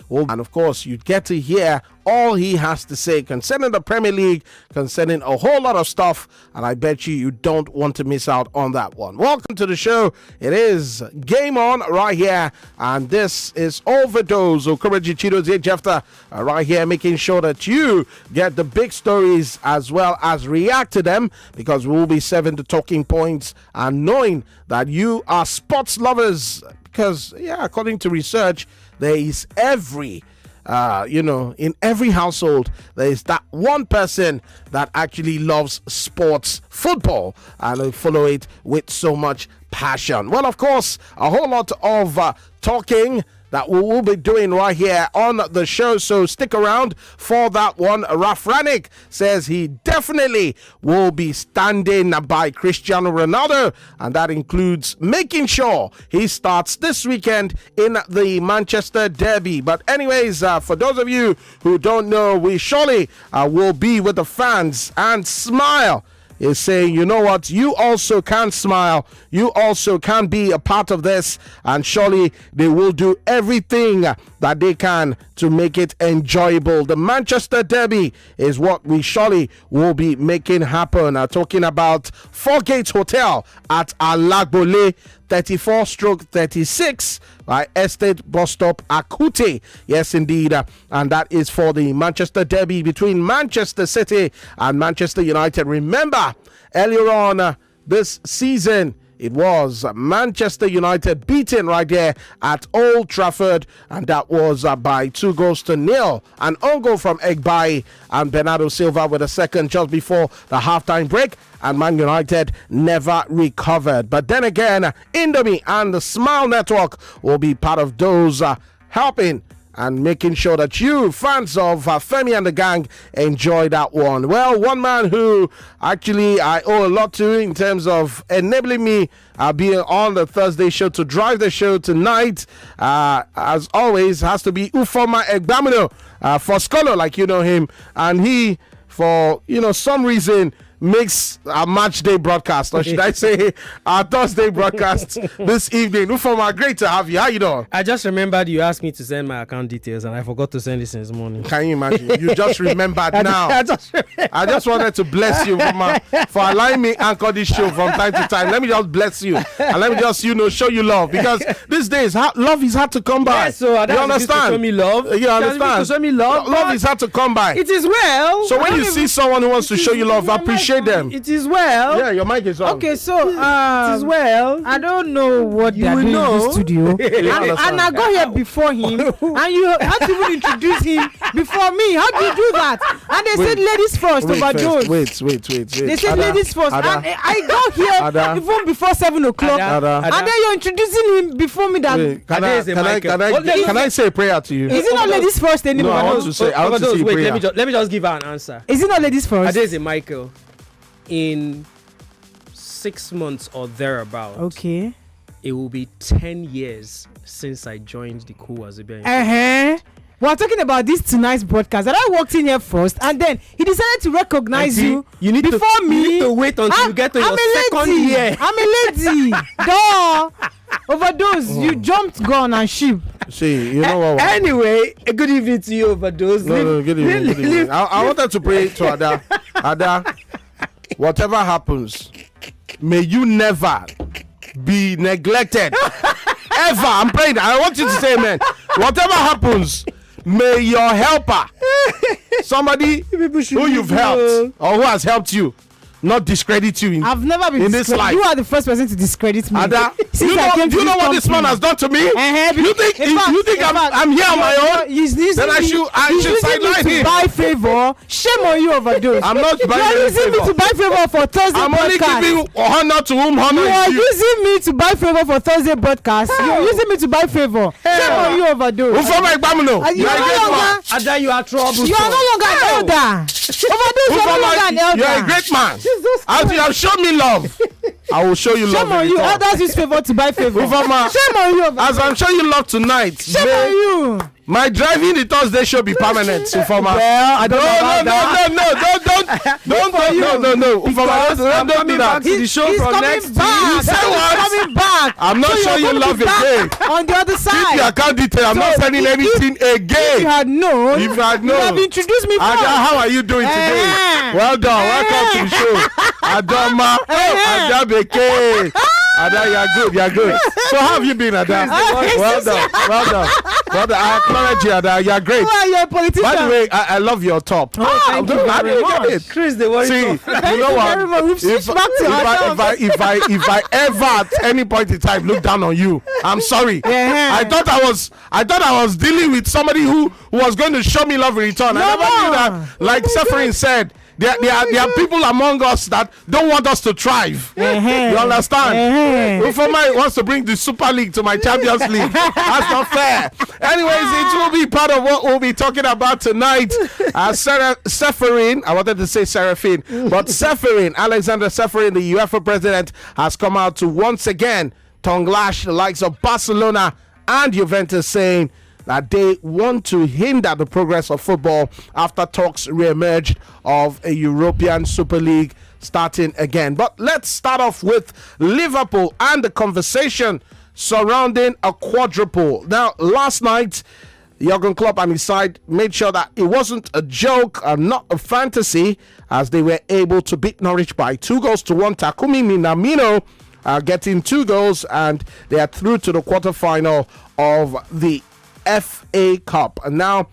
And of course, you get to hear all he has to say concerning the Premier League, concerning a whole lot of stuff, and I bet you don't want to miss out on that one. Welcome to the show. It is Game On right here, and this is Overdose. Okoroji Chidozie Jefta right here, making sure that you get the big stories as well as react to them, because we will be serving the talking points and knowing that you are sports lovers, because according to research, there is in every household, there is that one person that actually loves sports, football, and they follow it with so much passion. Well, of course, a whole lot of talking that we will be doing right here on the show, so stick around for that one. Raf Ranick says he definitely will be standing by Cristiano Ronaldo, and that includes making sure he starts this weekend in the Manchester Derby. But anyways, for those of you who don't know, we surely will be with the fans, and Smile is saying, you know what, you also can smile, you also can be a part of this, and surely they will do everything that they can to make it enjoyable. The Manchester Derby is what we surely will be making happen. Talking about Fatg Hotel at Alagbole, 34/36 Estate Bus Stop, Akute. Yes, indeed. And that is for the Manchester Derby between Manchester City and Manchester United. Remember, earlier on this season, it was Manchester United beaten right there at Old Trafford, and that was by 2-0. An own goal from Egbai and Bernardo Silva with a second just before the halftime break, and Man United never recovered. But then again, Indomie and the Smile Network will be part of those helping and making sure that you, fans of Femi and the gang, enjoy that one. Well, one man who actually I owe a lot to in terms of enabling me being on the Thursday show to drive the show tonight, as always, has to be Ufoma Egbamino for Scholar, like you know him. And he, for some reason, makes a match day broadcast, or should I say our Thursday broadcast this evening. Ufoma, great to have you. How you doing? I just remembered you asked me to send my account details, and I forgot to send it since morning. Can you imagine? You just remembered now. I just wanted to bless you for allowing me anchor this show from time to time. Let me just bless you, and let me just show you love, because these days love is hard to come by. Yeah, so you understand? To show me love. You understand? To show me love. Love is hard to come by. It is well. So when you see someone who wants to show you love, appreciate them. It is well. Yeah, your mic is on. Okay, so it is well. I don't know what they are doing in the studio, and I got here before him, and you had to even introduce him before me. How do you do that? And they said ladies first overdose. Wait. They said ladies first, and I got here even before 7 o'clock, and then you're introducing him before me. That can I say a prayer to you? Is it not ladies first anymore? No, I want to say a prayer. Let me just give her an answer. Is it not ladies first? Adeze Michael. In 6 months or thereabout, okay, it will be 10 years since I joined the Cool Azerbaijan. We're talking about this tonight's broadcast, and I walked in here first, and then he decided to recognize you before me. You need to wait until you get to your second year. I'm a lady. Duh. Overdose. You jumped gun and sheep. See, you know what? Anyway, a good evening to you, Overdose. No, good evening. I wanted to pray to Ada. Ada, whatever happens, may you never be neglected. Ever. I'm praying. I want you to say amen. Whatever happens, may your helper, somebody who you've helped or who has helped you, not discredit you. I've never been in this life. You are the first person to discredit me. Ada, do you know what this man has done to me? You think I'm here on my own? Then I should sideline him. Buy favor. Shame on you, Overdose. I'm not buying favor. You're using me to buy favor for Thursday I'm broadcast. only giving honor to whom honor is due. You are using me to buy favor for Thursday broadcast. You're using me to buy favor. Shame on you, Overdose. Ufoma Egbamino. Ada, you are trouble. You are no longer an elder. Overdose, you are no longer an elder. You are a great man. As you have shown me love, I will show you love. Shame on you. Others use favor to buy favor. Ufoma, shame on you. As I'm showing you love tonight, shame on you. My driving the Thursday show be permanent, Ufoma. Well, I don't know about that. No, don't No. Don't do that. He's coming back. I'm not sure you love again. On the other side. Keep your account detail. I'm not sending anything again. If you had known, you have introduced me first. How are you doing today? Well done. Welcome to the show. Adama. Adabeke. Ada, you're good. So how have you been, Ada? Well done. I acknowledge you, Ada. You're great. Well, you're a politician. By the way, I love your top. Thank you very much. Chris, they worry. See, you know what? If I ever at any point in time look down on you, I'm sorry. Yeah. I thought I was dealing with somebody who was going to show me love in return. I never knew that. Like Seferin said, there are people among us that don't want us to thrive. You understand? Ufoma wants to bring the Super League to my Champions League. That's not fair. Anyways, it will be part of what we'll be talking about tonight. Seferin, I wanted to say Seraphine, but Seferin, Alexander Seferin, the UEFA president, has come out to once again tongue lash the likes of Barcelona and Juventus, saying that they want to hinder the progress of football after talks re-emerged of a European Super League starting again. But let's start off with Liverpool and the conversation surrounding a quadruple. Now, last night, Jurgen Klopp and his side made sure that it wasn't a joke and not a fantasy, as they were able to beat Norwich by 2-1. Takumi Minamino getting 2 goals, and they are through to the quarterfinal of the FA Cup. And now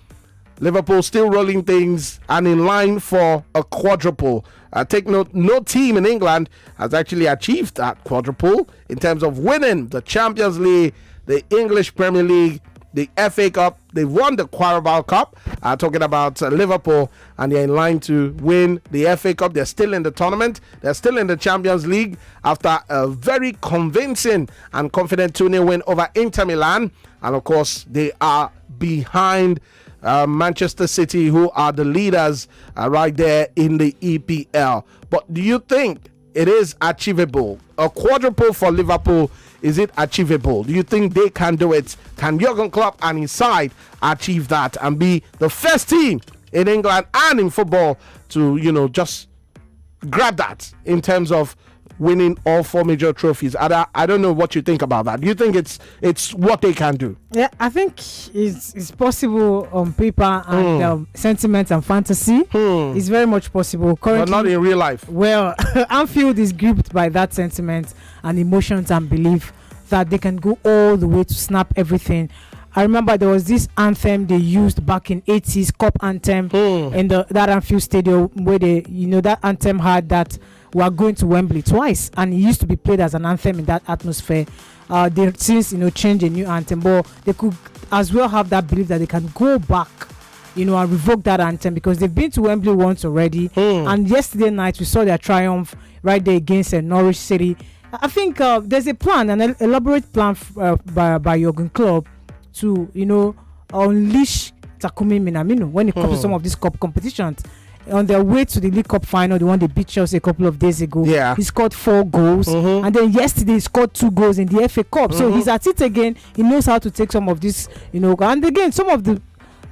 Liverpool still rolling things and in line for a quadruple. Take note, no team in England has actually achieved that quadruple in terms of winning the Champions League, the English Premier League, the FA Cup. They've won the Carabao Cup. Talking about Liverpool, and they're in line to win the FA Cup. They're still in the tournament. They're still in the Champions League after a very convincing and confident 2-0 win over Inter Milan. And of course, they are behind Manchester City, who are the leaders right there in the EPL. But do you think it is achievable? A quadruple for Liverpool, is it achievable? Do you think they can do it? Can Jurgen Klopp and his side achieve that and be the first team in England and in football to, just grab that in terms of winning all 4 major trophies? I don't know what you think about that. Do you think it's what they can do? Yeah, I think it's possible on paper and sentiment and fantasy. It's very much possible. Currently, but not in real life. Well, Anfield is gripped by that sentiment and emotions and belief that they can go all the way to snap everything. I remember there was this anthem they used back in 80s, Cup anthem in that Anfield Stadium, where that anthem had that we are going to Wembley twice, and it used to be played as an anthem in that atmosphere. They since changed a new anthem, but they could as well have that belief that they can go back, and revoke that anthem, because they've been to Wembley once already. And yesterday night we saw their triumph right there against Norwich City. I think there's a plan, an elaborate plan by Jurgen Klopp to unleash Takumi Minamino when it comes to some of these cup competitions. On their way to the League Cup final, the one they beat Chelsea a couple of days ago, he scored 4 goals, and then yesterday he scored 2 goals in the FA Cup. So he's at it again. He knows how to take some of this, and again, some of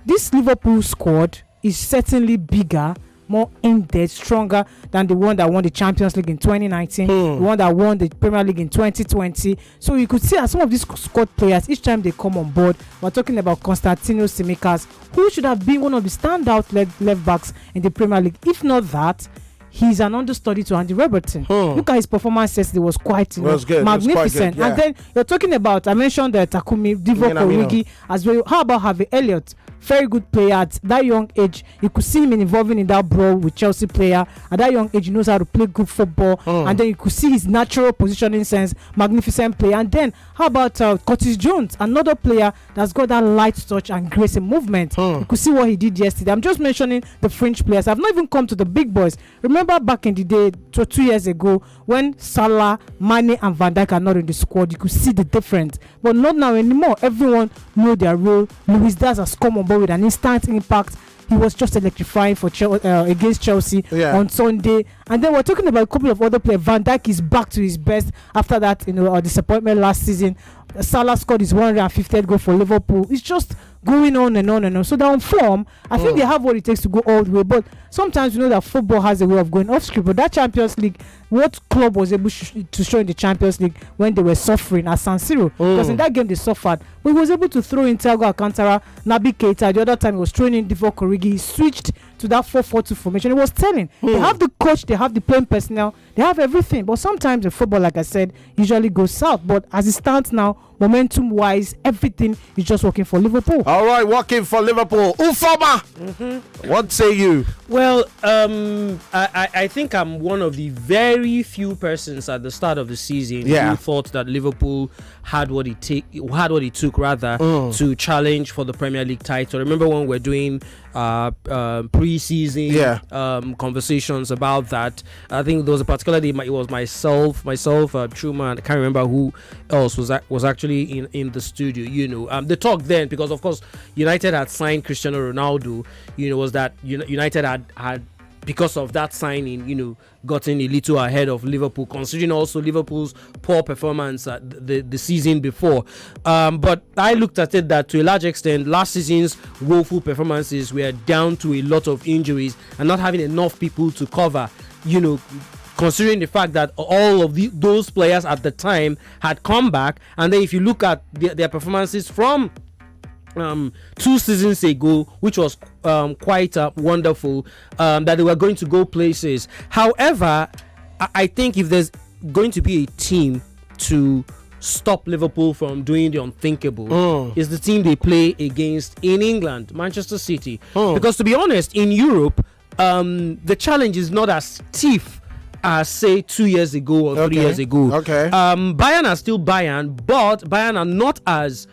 this Liverpool squad is certainly bigger, more in-depth, stronger than the one that won the Champions League in 2019, the one that won the Premier League in 2020. So you could see that some of these squad players, each time they come on board, we're talking about Constantino Tsimikas, who should have been one of the standout left backs in the Premier League. If not that, he's an understudy to Andy Robertson. Look at his performance yesterday, was quite magnificent. And then you're talking about, I mentioned Takumi, Divock Origi as well. How about Harvey Elliott? Very good player at that young age. You could see him involving in that brawl with Chelsea player. At that young age, he knows how to play good football. And then you could see his natural positioning sense, magnificent player. And then how about Curtis Jones, another player that's got that light touch and grace in movement. You could see what he did yesterday. I'm just mentioning the French players. I've not even come to the big boys. Remember back in the day, 2 years ago, when Salah, Mane and Van Dijk are not in the squad, you could see the difference. But not now anymore. Everyone know their role. Luis Diaz has come on board with an instant impact. He was just electrifying for against Chelsea on Sunday, And then we're talking about a couple of other players. Van Dijk is back to his best after that, disappointment last season. Salah scored his 150th goal for Liverpool. It's just going on and on and on. So they're on form. I think they have what it takes to go all the way. But sometimes that football has a way of going off script. But that Champions League, what club was able to show in the Champions League when they were suffering at San Siro? Because in that game they suffered. But he was able to throw in Thiago Alcantara, Naby Keita. The other time he was throwing in Divock Origi. He switched to that 4-4-2 formation. It was telling. They have the coach, they have the playing personnel, they have everything. But sometimes in football, like I said, usually goes south. But as it stands now, momentum wise, everything is just working for Liverpool. All right, working for Liverpool. Ufama, what say you? Well, I think I'm one of the very few persons at the start of the season who thought that Liverpool had what it took to challenge for the Premier League title. Remember when we're doing pre-season conversations about that? I think there was a particular day. It was myself, Truman. I can't remember who else was actually in the studio. The talk then, because of course United had signed Cristiano Ronaldo. Was that United had because of that signing, gotten a little ahead of Liverpool, considering also Liverpool's poor performance the season before. But I looked at it that to a large extent, last season's woeful performances were down to a lot of injuries and not having enough people to cover, considering the fact that all of those players at the time had come back. And then if you look at their performances from 2 seasons ago, which was quite wonderful, that they were going to go places. However, I think if there's going to be a team to stop Liverpool from doing the unthinkable, is the team they play against in England, Manchester City. Because to be honest, in Europe, the challenge is not as stiff as say 2 years ago or 3 years ago. Bayern are still Bayern, but Bayern are not as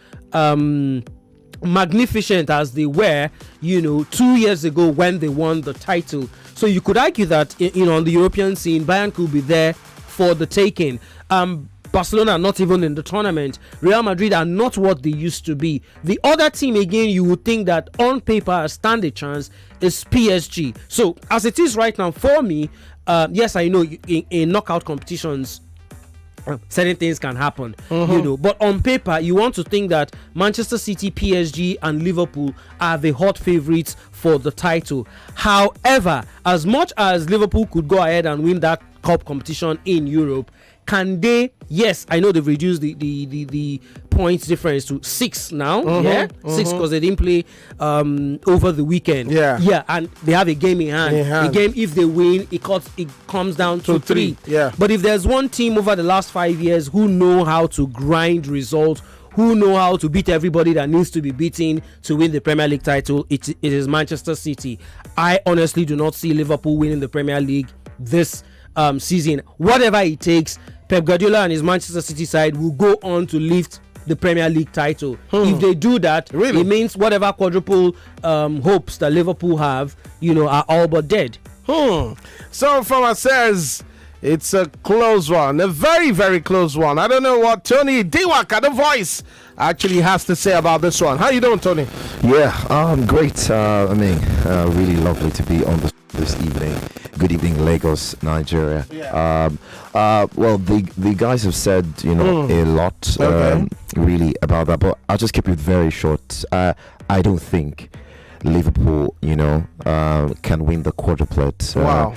magnificent as they were 2 years ago when they won the title. So you could argue that on the European scene, Bayern could be there for the taking. Barcelona are not even in the tournament. Real Madrid are not what they used to be. The other team, again, you would think that on paper stand a chance is PSG. So as it is right now, for me, yes, I know in knockout competitions certain things can happen, but on paper you want to think that Manchester City, PSG and Liverpool are the hot favorites for the title. However, as much as Liverpool could go ahead and win that cup competition in Europe, can they? Yes, I know they've reduced the points difference to 6 now. 6 because they didn't play over the weekend. And they have a game in hand. A game, if they win, it comes down to 3. But if there's one team over the last 5 years who know how to grind results, who know how to beat everybody that needs to be beaten to win the Premier League title, it is Manchester City. I honestly do not see Liverpool winning the Premier League this season. Whatever it takes, Pep Guardiola and his Manchester City side will go on to lift the Premier League title. If they do that, it means whatever quadruple hopes that Liverpool have, are all but dead. So from us says it's a close one, a very, very close one. I don't know what Tony Diwaka, the voice, actually has to say about this one. How you doing, Tony? Yeah, great. Really lovely to be on this evening. Good evening, Lagos, Nigeria. Well, the guys have said a lot really about that, but I'll just keep it very short. I don't think Liverpool can win the quadruplet. Wow.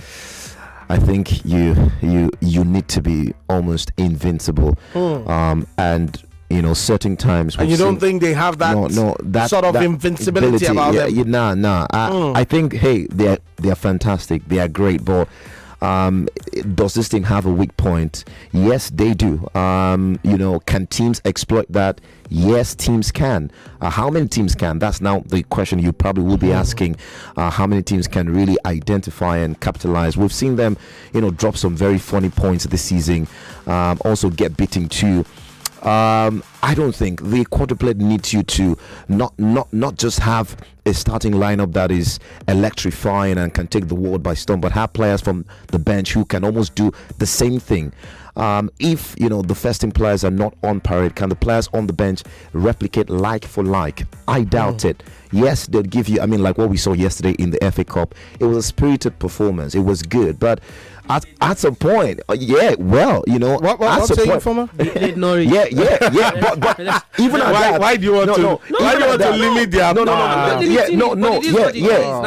I think you need to be almost invincible, and certain times. And you don't think they have that sort of invincibility about them? I think they are fantastic. They are great, but does this team have a weak point? Yes, they do. Can teams exploit that? Yes, teams can. How many teams can? That's now the question you probably will be asking. How many teams can really identify and capitalize? We've seen them, drop some very funny points this season. Also get beaten too. I don't think the quadruplet needs you to not just have a starting lineup that is electrifying and can take the world by storm, but have players from the bench who can almost do the same thing. If the first team players are not on parade, can the players on the bench replicate like for like? I doubt it. Yes, they'll give you, like what we saw yesterday in the FA Cup. It was a spirited performance. It was good, but at some point, yeah, well, you know, What say you, former? Norwich. yeah, but even at that, Why do you want why do you want to limit their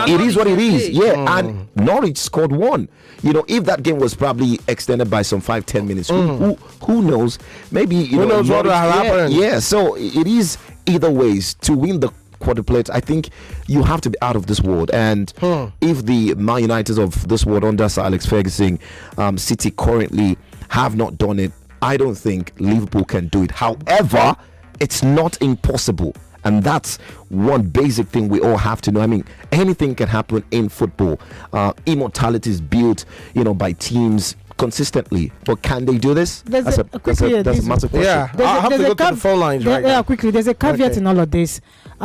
it is what it is. Yeah, and Norwich scored one. You know, if that game was probably extended by some 5-10 minutes, who knows? Maybe who knows what will happen? Yeah, so it is either ways to win the quadruplet. I think you have to be out of this world, and if the Man United of this world under Sir Alex Ferguson, City currently have not done it, I don't think Liverpool can do it. However, it's not impossible, and that's one basic thing we all have to know. I mean, anything can happen in football. Immortality is built, you know, by teams consistently, but can they do this? That's a massive question. Yeah, I have to go to the phone lines right now. Yeah, quickly. There's a caveat in all of this.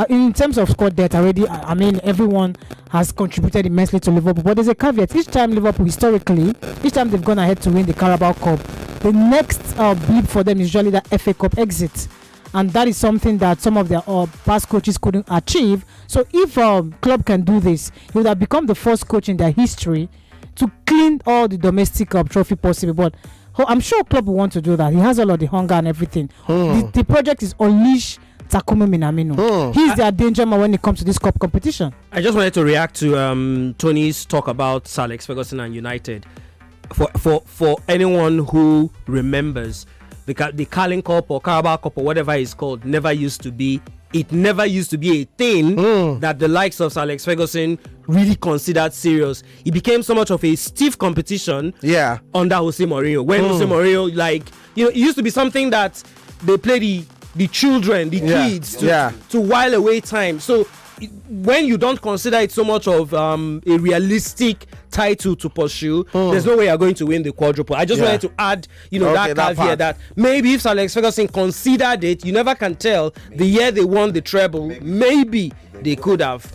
In terms of squad depth, already, I mean, everyone has contributed immensely to Liverpool, but there's a caveat. Each time Liverpool, historically, each time they've gone ahead to win the Carabao Cup, the next blip for them is usually that FA Cup exit. And that is something that some of their past coaches couldn't achieve. So if club can do this, he would have become the first coach in their history to clean all the domestic trophy possible. But I'm sure club will want to do that. He has all of the hunger and everything. The project is unleash Takumi Minamino. He's their danger man when it comes to this cup competition. I just wanted to react to Tony's talk about Sir Alex Ferguson and United. For anyone who remembers, the Carling Cup or Carabao Cup or whatever it's called never used to be a thing that the likes of Sir Alex Ferguson really considered serious. It became so much of a stiff competition under Jose Mourinho. When Jose Mourinho, like, you know, it used to be something that they play the children, the kids to while away time. So when you don't consider it so much of a realistic title to pursue, there's no way you're going to win the quadruple. I just wanted to add, that caveat that maybe if Sir Alex Ferguson considered it, you never can tell. The year they won the treble, maybe they could have.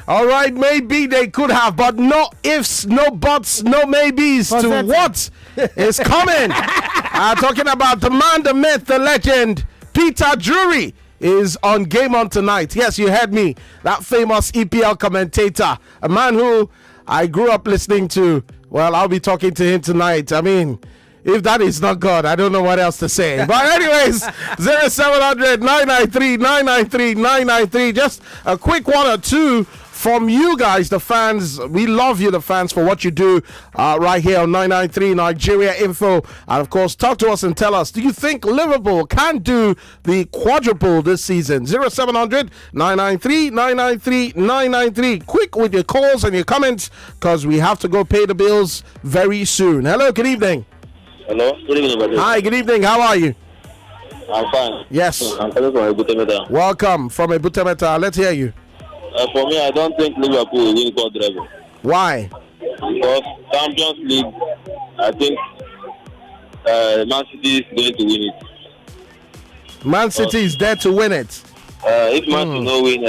All right, maybe they could have, but no ifs, no buts, no maybes to what is coming. Talking about the man, the myth, the legend, Peter Drury is on Game On tonight. Yes, you heard me. That famous EPL commentator, a man who I grew up listening to. Well, I'll be talking to him tonight. I mean, if that is not God, I don't know what else to say. But anyways, 0700 993 993 993. Just a quick one or two from you guys, the fans. We love you, the fans, for what you do right here on 993 Nigeria Info. And of course, talk to us and tell us, do you think Liverpool can do the quadruple this season? 0700 993 993 993. Quick with your calls and your comments, because we have to go pay the bills very soon. Hello, good evening. Hello, good evening, buddy. Hi, good evening. How are you? I'm fine. Yes. I'm coming from Ebutemeta. Welcome from Ebutemeta. Let's hear you. For me, I don't think Liverpool will win quadruple. Why? Because Champions League, I think Man City is going to win it. Man City is there to win it. If Man City don't win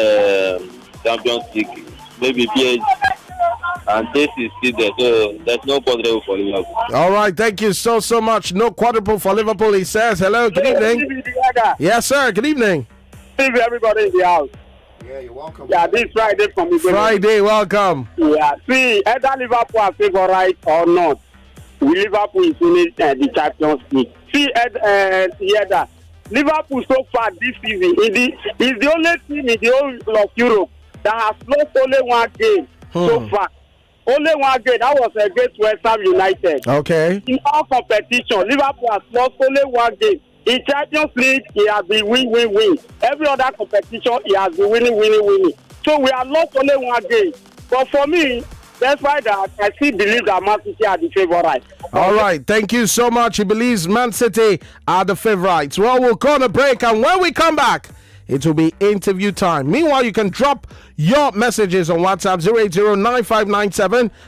Champions League, maybe PSG and this is still there. So there's no quadruple for Liverpool. All right, thank you so much. No quadruple for Liverpool, he says. Hello, good evening. Yes, sir, good evening. Everybody in the house. Yeah, you're welcome. Yeah, this Friday from me. Friday, welcome. Yeah, see, either Liverpool are favorite or not, Liverpool is winning the Champions League. See, that Liverpool so far this season is the only team in the whole of Europe that has lost only one game so far. Only one game, that was against West Ham United. Okay. In all competition, Liverpool has lost only one game. In Champions League, he has been win. Every other competition, he has been winning. So we have lost only one game. But for me, that's why that I still believe that Man City are the favourites. All right, thank you so much. He believes Man City are the favourites. Well, we'll call a break, and when we come back, it will be interview time. Meanwhile, you can drop your messages on WhatsApp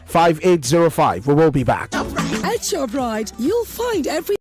080-9597-5805. We will be back. At ShopRite, you'll find every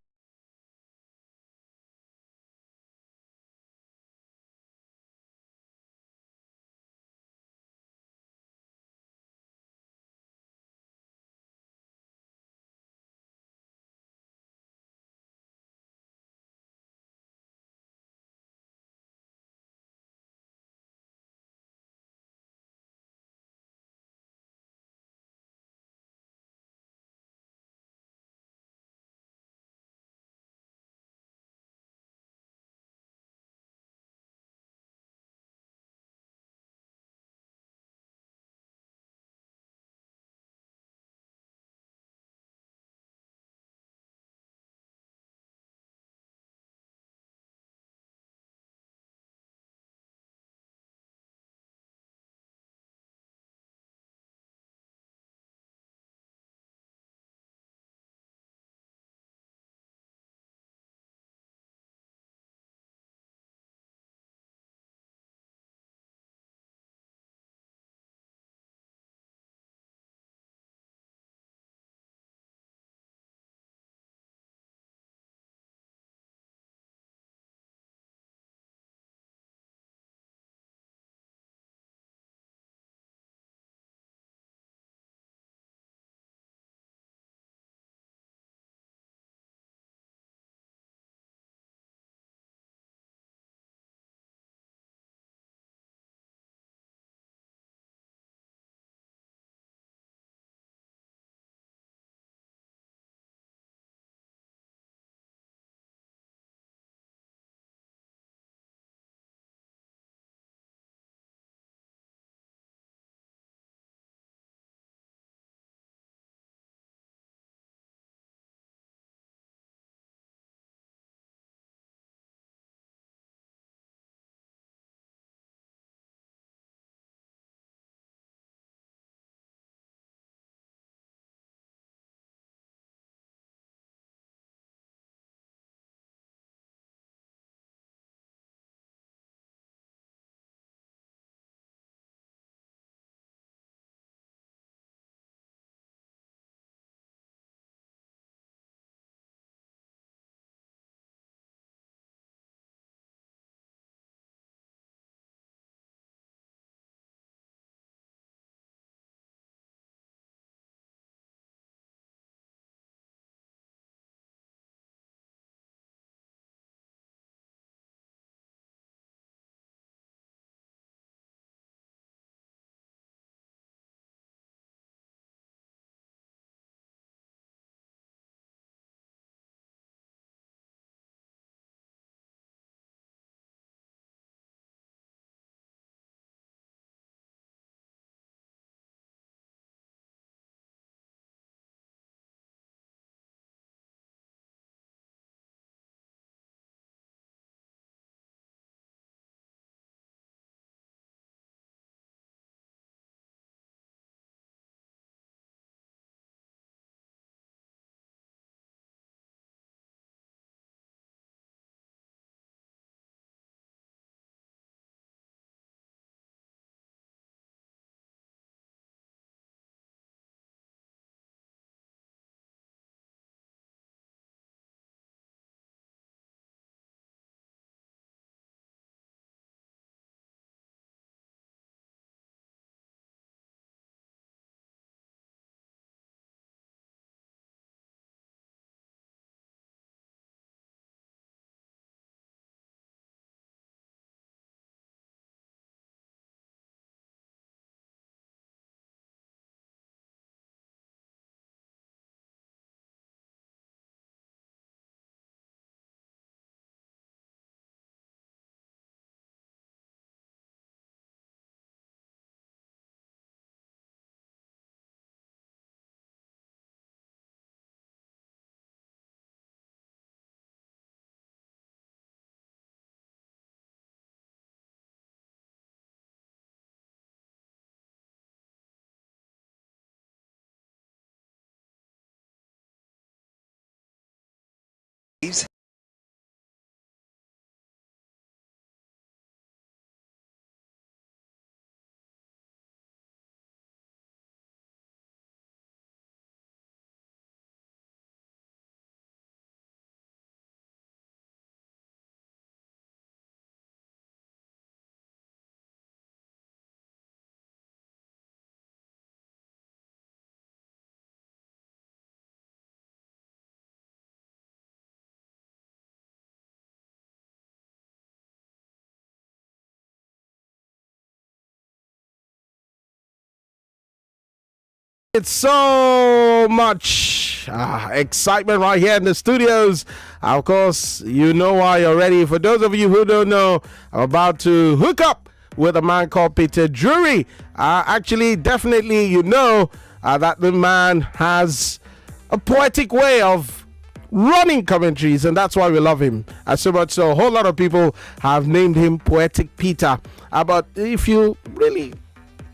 It's so much excitement right here in the studios. Of course, you know why already. For those of you who don't know, I'm about to hook up with a man called Peter Drury. Actually, definitely, you know that the man has a poetic way of running commentaries, and that's why we love him so much. So a whole lot of people have named him Poetic Peter. But if you really,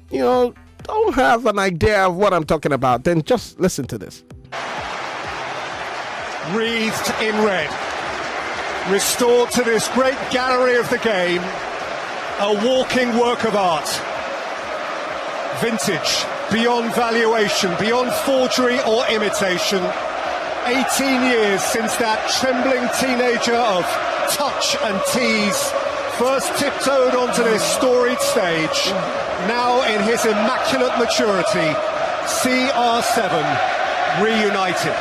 don't have an idea of what I'm talking about, then just listen to this. Wreathed in red, restored to this great gallery of the game, a walking work of art. Vintage, beyond valuation, beyond forgery or imitation. 18 years since that trembling teenager of touch and tease first tiptoed onto this storied stage. Now in his immaculate maturity, CR7 reunited.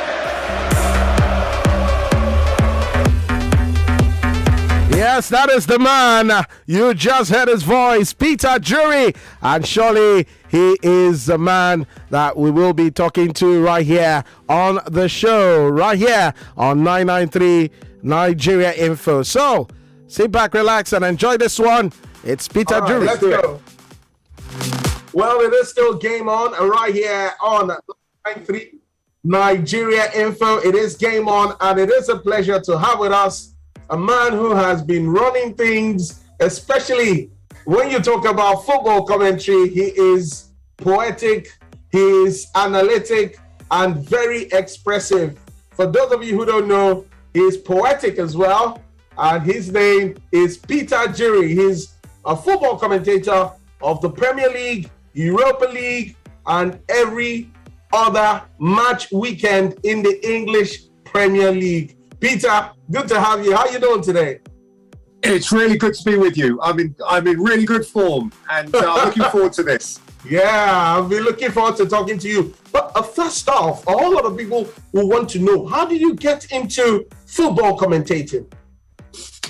Yes, that is the man. You just heard his voice, Peter Drury. And surely he is the man that we will be talking to right here on the show, right here on 993 Nigeria Info. So, sit back, relax, and enjoy this one. It's Peter Drury. Let's go. Well, it is still Game On right here on 993 Nigeria Info. It is Game On, and it is a pleasure to have with us a man who has been running things, especially when you talk about football commentary. He is poetic, he is analytic, and very expressive. For those of you who don't know, he is poetic as well, and his name is Peter Drury. He's a football commentator of the Premier League, Europa League, and every other match weekend in the English Premier League. Peter, good to have you. How are you doing today? It's really good to be with you. I'm in really good form, and I'm looking forward to this. Yeah, I'll be looking forward to talking to you. But first off, a whole lot of people will want to know, how did you get into football commentating?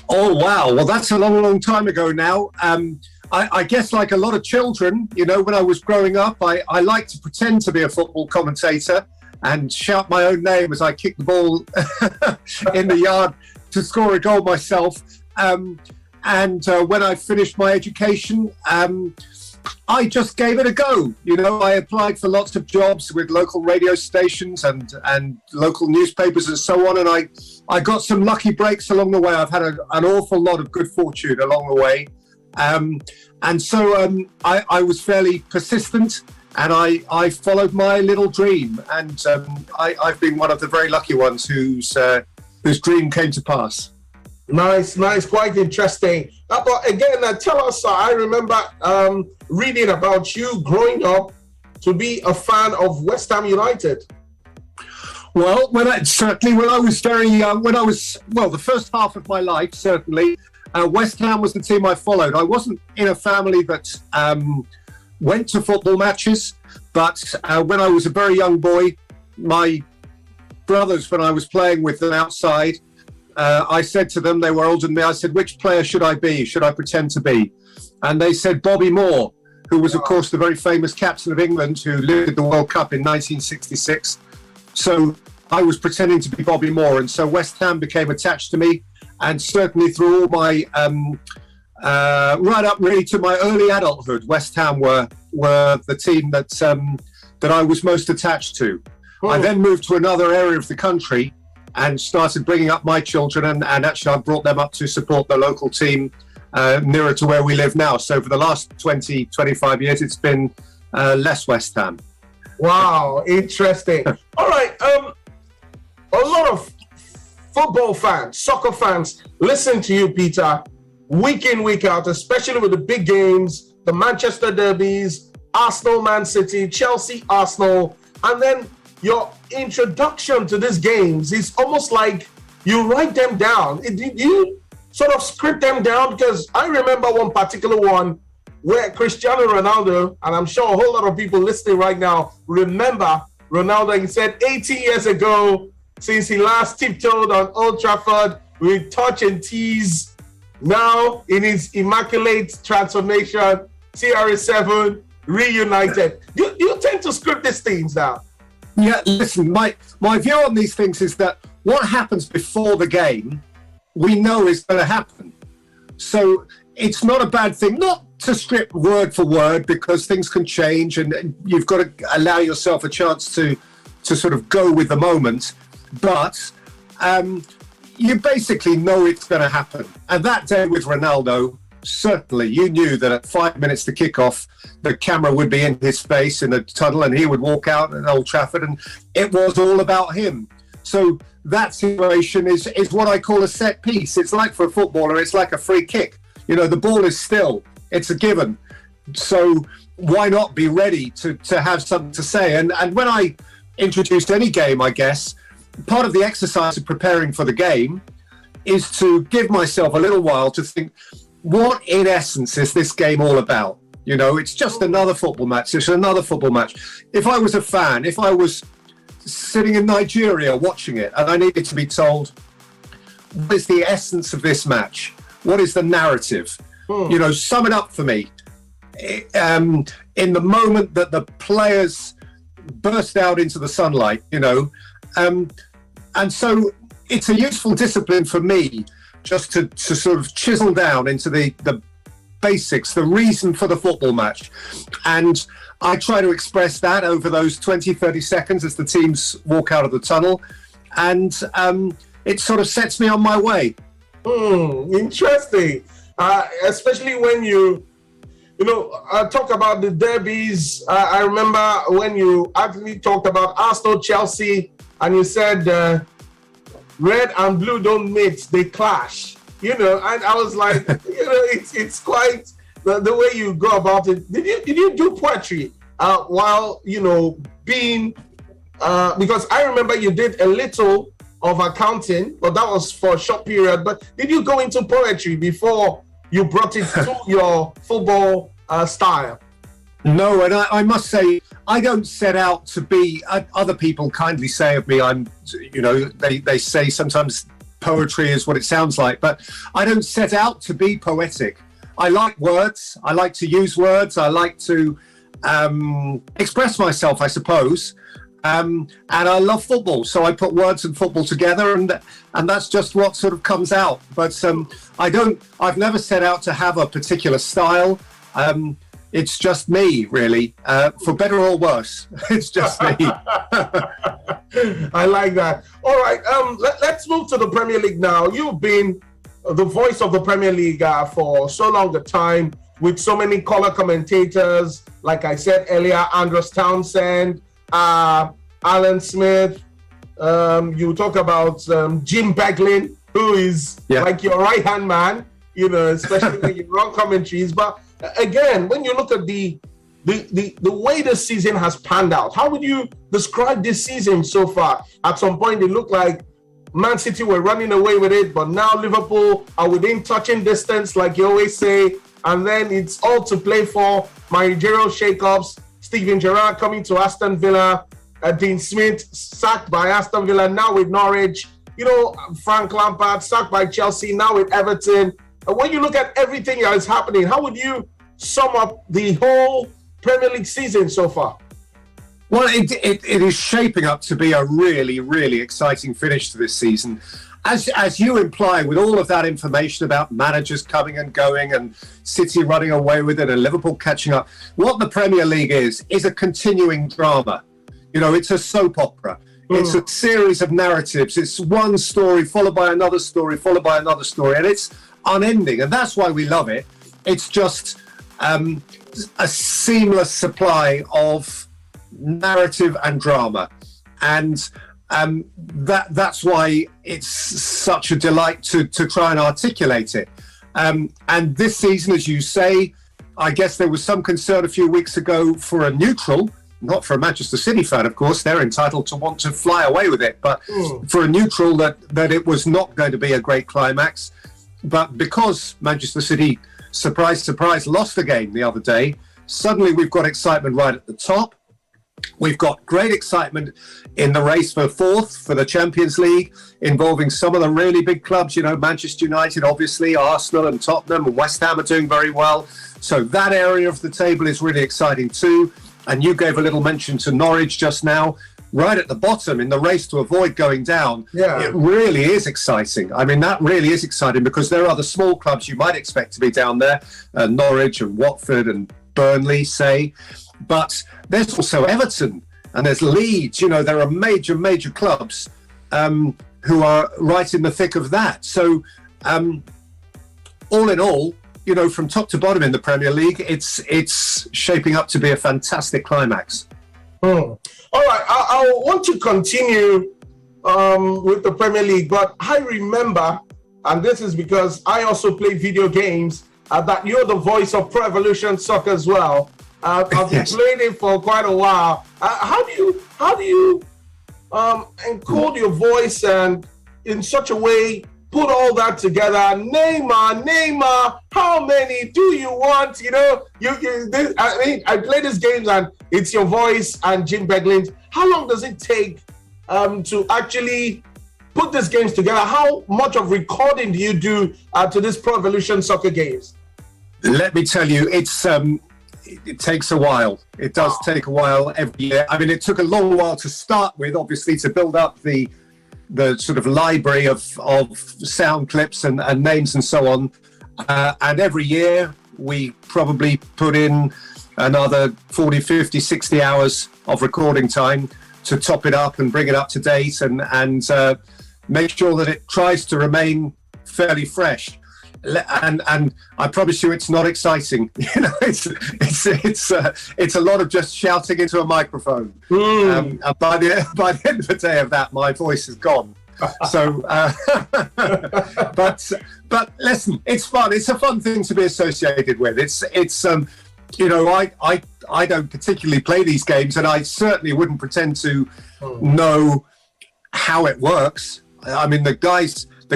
Oh, wow. Well, that's a long, long time ago now. I guess like a lot of children, when I was growing up, I liked to pretend to be a football commentator and shout my own name as I kicked the ball in the yard to score a goal myself. And when I finished my education, I just gave it a go. I applied for lots of jobs with local radio stations and local newspapers and so on. And I got some lucky breaks along the way. I've had an awful lot of good fortune along the way. And so I was fairly persistent, and I followed my little dream. And I've been one of the very lucky ones whose dream came to pass. Nice, quite interesting. But again, tell us, I remember reading about you growing up to be a fan of West Ham United. Well, when I was very young, the first half of my life, certainly, West Ham was the team I followed. I wasn't in a family that went to football matches, but when I was a very young boy, my brothers, when I was playing with them outside, I said to them, they were older than me, I said, which player should I be? Should I pretend to be? And they said Bobby Moore, who was, of course, the very famous captain of England who led the World Cup in 1966. So I was pretending to be Bobby Moore. And so West Ham became attached to me. And certainly through all my, right up really to my early adulthood, West Ham were the team that I was most attached to. Oh. I then moved to another area of the country and started bringing up my children, and actually I brought them up to support the local team nearer to where we live now. So for the last 20, 25 years, it's been less West Ham. Wow, interesting. All right, a lot of football fans, soccer fans, listen to you, Peter, week in, week out, especially with the big games, the Manchester derbies, Arsenal, Man City, Chelsea, Arsenal, and then your introduction to these games is almost like you write them down. You sort of script them down, because I remember one particular one where Cristiano Ronaldo, and I'm sure a whole lot of people listening right now remember Ronaldo, he said 18 years ago, since he last tiptoed on Old Trafford with touch and tease, now in his immaculate transformation, CR7 reunited. You tend to script these things now. Yeah, listen, my view on these things is that what happens before the game, we know is going to happen. So it's not a bad thing, not to script word for word, because things can change and you've got to allow yourself a chance to sort of go with the moment. But you basically know it's going to happen. And that day with Ronaldo, certainly you knew that at 5 minutes to kick off, the camera would be in his face in a tunnel and he would walk out at Old Trafford, and it was all about him. So that situation is what I call a set piece. It's like, for a footballer, it's like a free kick. You know, the ball is still, it's a given. So why not be ready to have something to say? And when I introduce any game, I guess, part of the exercise of preparing for the game is to give myself a little while to think, what in essence is this game all about? You know, it's just another football match. It's another football match. If I was a fan, if I was sitting in Nigeria watching it and I needed to be told, what is the essence of this match? What is the narrative? You know, sum it up for me. In the moment that the players burst out into the sunlight, you know, and so it's a useful discipline for me just to sort of chisel down into the basics, the reason for the football match. And I try to express that over those 20, 30 seconds as the teams walk out of the tunnel. And it sort of sets me on my way. Interesting. Especially when you talk about the derbies. I remember when you actually talked about Arsenal, Chelsea, and you said red and blue don't mix, they clash. You know, and I was like, it's quite the way you go about it. Did you do poetry while being? Because I remember you did a little of accounting, but that was for a short period. But did you go into poetry before you brought it to your football style? No, and I must say, I don't set out to be. Other people kindly say of me, they say sometimes poetry is what it sounds like, but I don't set out to be poetic. I like words. I like to use words. I like to express myself, I suppose. And I love football, so I put words and football together, and that's just what sort of comes out. But I've never set out to have a particular style. It's just me, really, for better or worse. It's just me. I like that. All right, let's move to the Premier League now. You've been the voice of the Premier League for so long a time, with so many color commentators. Like I said earlier, Andros Townsend, Alan Smith. You talk about Jim Beglin, who is like your right-hand man, especially when you run commentaries. But again, when you look at the way the season has panned out, how would you describe this season so far? At some point, it looked like Man City were running away with it, but now Liverpool are within touching distance, like you always say, and then it's all to play for. Managerial shake-ups, Steven Gerrard coming to Aston Villa, Dean Smith sacked by Aston Villa, now with Norwich, Frank Lampard sacked by Chelsea, now with Everton. When you look at everything that is happening, how would you sum up the whole Premier League season so far? Well, it is shaping up to be a really, really exciting finish to this season. As you imply, with all of that information about managers coming and going and City running away with it and Liverpool catching up, what the Premier League is a continuing drama. It's a soap opera. It's a series of narratives. It's one story followed by another story, followed by another story, and it's unending. And that's why we love it. It's just a seamless supply of narrative and drama. And That's why it's such a delight to try and articulate it. And this season, as you say, I guess there was some concern a few weeks ago for a neutral, not for a Manchester City fan, of course, they're entitled to want to fly away with it, but for a neutral that it was not going to be a great climax. But because Manchester City, surprise, surprise, lost the game the other day, suddenly we've got excitement right at the top. We've got great excitement in the race for fourth for the Champions League, involving some of the really big clubs, you know, Manchester United, obviously, Arsenal and Tottenham, and West Ham are doing very well. So that area of the table is really exciting too. And you gave a little mention to Norwich just now, right at the bottom in the race to avoid going down. Yeah. It really is exciting. I mean, that really is exciting because there are the small clubs you might expect to be down there, Norwich and Watford and Burnley, say. But there's also Everton and there's Leeds. You know, there are major clubs who are right in the thick of that. So all in all, you know, from top to bottom in the Premier League, it's shaping up to be a fantastic climax. All right, I want to continue with the Premier League, but I remember, and this is because I also play video games, that you're the voice of Pro Evolution Soccer as well. I've been playing it for quite a while. How do you encode your voice and in such a way put all that together? Neymar, how many do you want? You know, I play these games and it's your voice and Jim Beglin. How long does it take to actually put these games together? How much of recording do you do to this Pro Evolution Soccer games? Let me tell you, it takes a while. It does take a while every year. I mean, it took a long while to start with, obviously, to build up the sort of library of sound clips and names and so on. And every year we probably put in another 40, 50, 60 hours of recording time to top it up and bring it up to date and make sure that it tries to remain fairly fresh. And I promise you, it's not exciting. You know, it's a lot of just shouting into a microphone. And by the end of the day of that, my voice is gone. So, but listen, it's fun. It's a fun thing to be associated with. It's you know, I don't particularly play these games, and I certainly wouldn't pretend to know how it works. I mean, the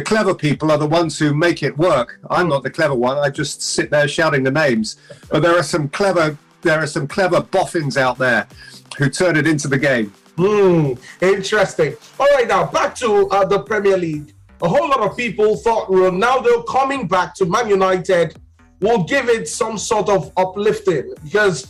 clever people are the ones who make it work. I'm not the clever one. I just sit there shouting the names. But there are some clever boffins out there who turn it into the game. Interesting. All right, now back to the Premier League. A whole lot of people thought Ronaldo coming back to Man United will give it some sort of uplifting, because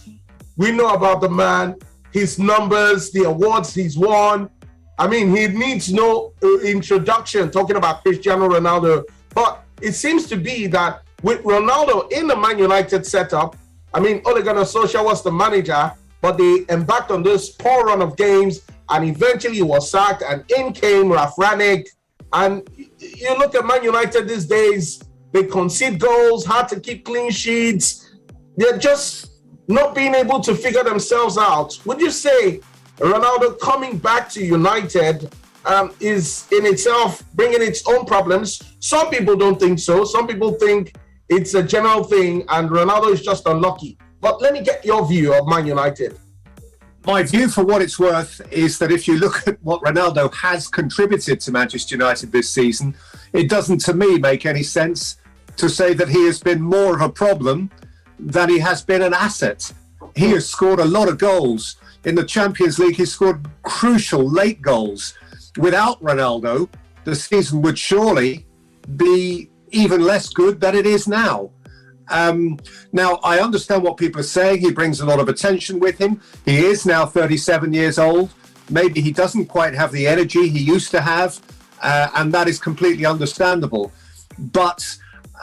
we know about the man, his numbers, the awards he's won. I mean, he needs no introduction talking about Cristiano Ronaldo. But it seems to be that with Ronaldo in the Man United setup, I mean, Ole Gunnar Solskjaer was the manager, but they embarked on this poor run of games, and eventually he was sacked, and in came Ralf Rangnick. And you look at Man United these days, they concede goals, hard to keep clean sheets. They're just not being able to figure themselves out. Would you say Ronaldo coming back to United is in itself bringing its own problems? Some people don't think so. Some people think it's a general thing and Ronaldo is just unlucky. But let me get your view of Man United. My view, for what it's worth, is that if you look at what Ronaldo has contributed to Manchester United this season, it doesn't, to me, make any sense to say that he has been more of a problem than he has been an asset. He has scored a lot of goals. In the Champions League, he scored crucial late goals. Without Ronaldo, the season would surely be even less good than it is now. Now, I understand what people are saying. He brings a lot of attention with him. He is now 37 years old. Maybe he doesn't quite have the energy he used to have, and that is completely understandable. But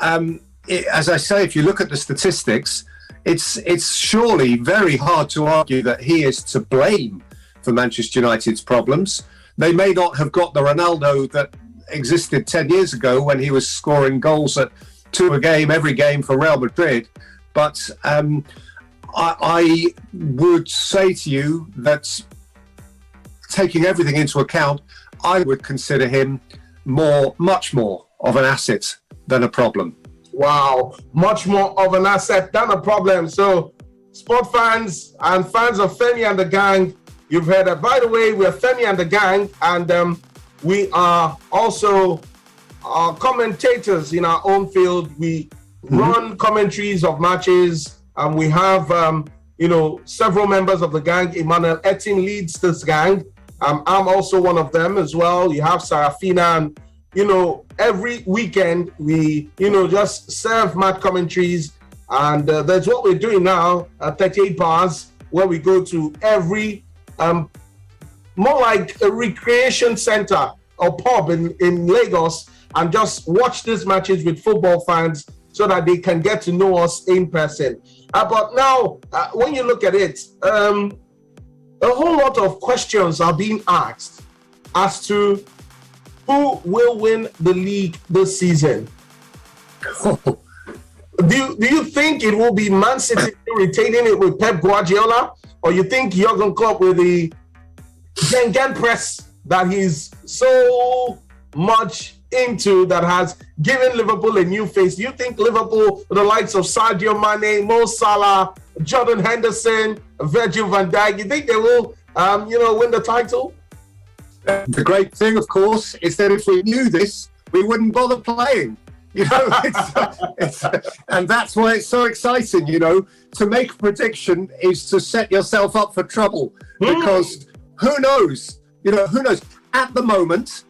as I say, if you look at the statistics, it's surely very hard to argue that he is to blame for Manchester United's problems. They may not have got the Ronaldo that existed 10 years ago when he was scoring goals at 2 a game, every game for Real Madrid. But I would say to you that taking everything into account, I would consider him much more of an asset than a problem. Wow, much more of an asset than a problem. So, sport fans and fans of Femi and the Gang, you've heard that. By the way, we're Femi and the Gang, and we are also commentators in our own field. We run commentaries of matches, and we have, several members of the gang. Emmanuel Etin leads this gang. I'm also one of them as well. You have Sarafina, and every weekend we just serve match commentaries, and that's what we're doing now at 38 Bars, where we go to every more like a recreation center or pub in Lagos and just watch these matches with football fans so that they can get to know us in person. But now, when you look at it, a whole lot of questions are being asked as to who will win the league this season. Do you think it will be Man City retaining it with Pep Guardiola, or you think Jurgen Klopp with the Gengen press that he's so much into, that has given Liverpool a new face? Do you think Liverpool, with the likes of Sadio Mane, Mo Salah, Jordan Henderson, Virgil van Dijk, you think they will, win the title? The great thing, of course, is that if we knew this, we wouldn't bother playing. And that's why it's so exciting. To make a prediction is to set yourself up for trouble, because who knows? Who knows? At the moment,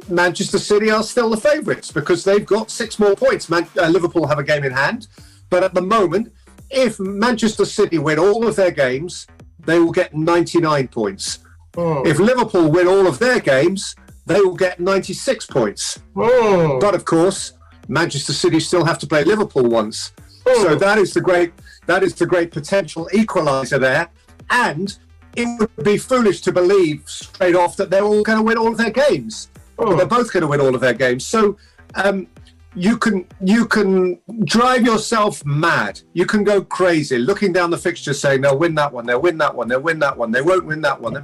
Manchester City are still the favourites because they've got 6 more points. Liverpool have a game in hand. But at the moment, if Manchester City win all of their games, they will get 99 points. If Liverpool win all of their games, they will get 96 points. But of course, Manchester City still have to play Liverpool once. So that is the great potential equaliser there. And it would be foolish to believe straight off that they're all going to win all of their games. They're both going to win all of their games. So you can drive yourself mad. You can go crazy looking down the fixture saying they'll win that one, they'll win that one, they'll win that one, they won't win that one.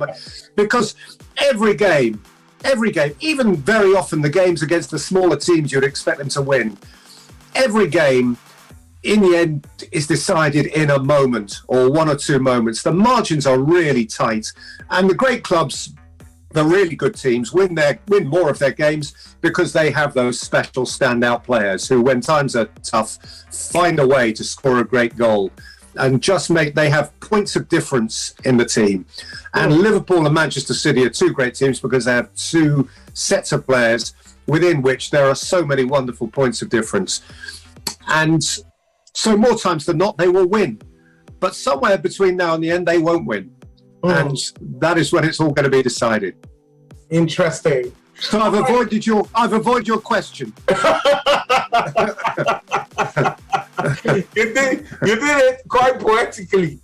Because every game, even very often the games against the smaller teams you'd expect them to win, every game in the end is decided in a moment or 1 or 2 moments. The margins are really tight, and the great clubs, the really good teams, win more of their games because they have those special standout players who, when times are tough, find a way to score a great goal and they have points of difference in the team. And Liverpool and Manchester City are 2 great teams because they have 2 sets of players within which there are so many wonderful points of difference. And so more times than not, they will win. But somewhere between now and the end, they won't win. And that is when it's all going to be decided. Interesting. So I've avoided your question. You did it quite poetically.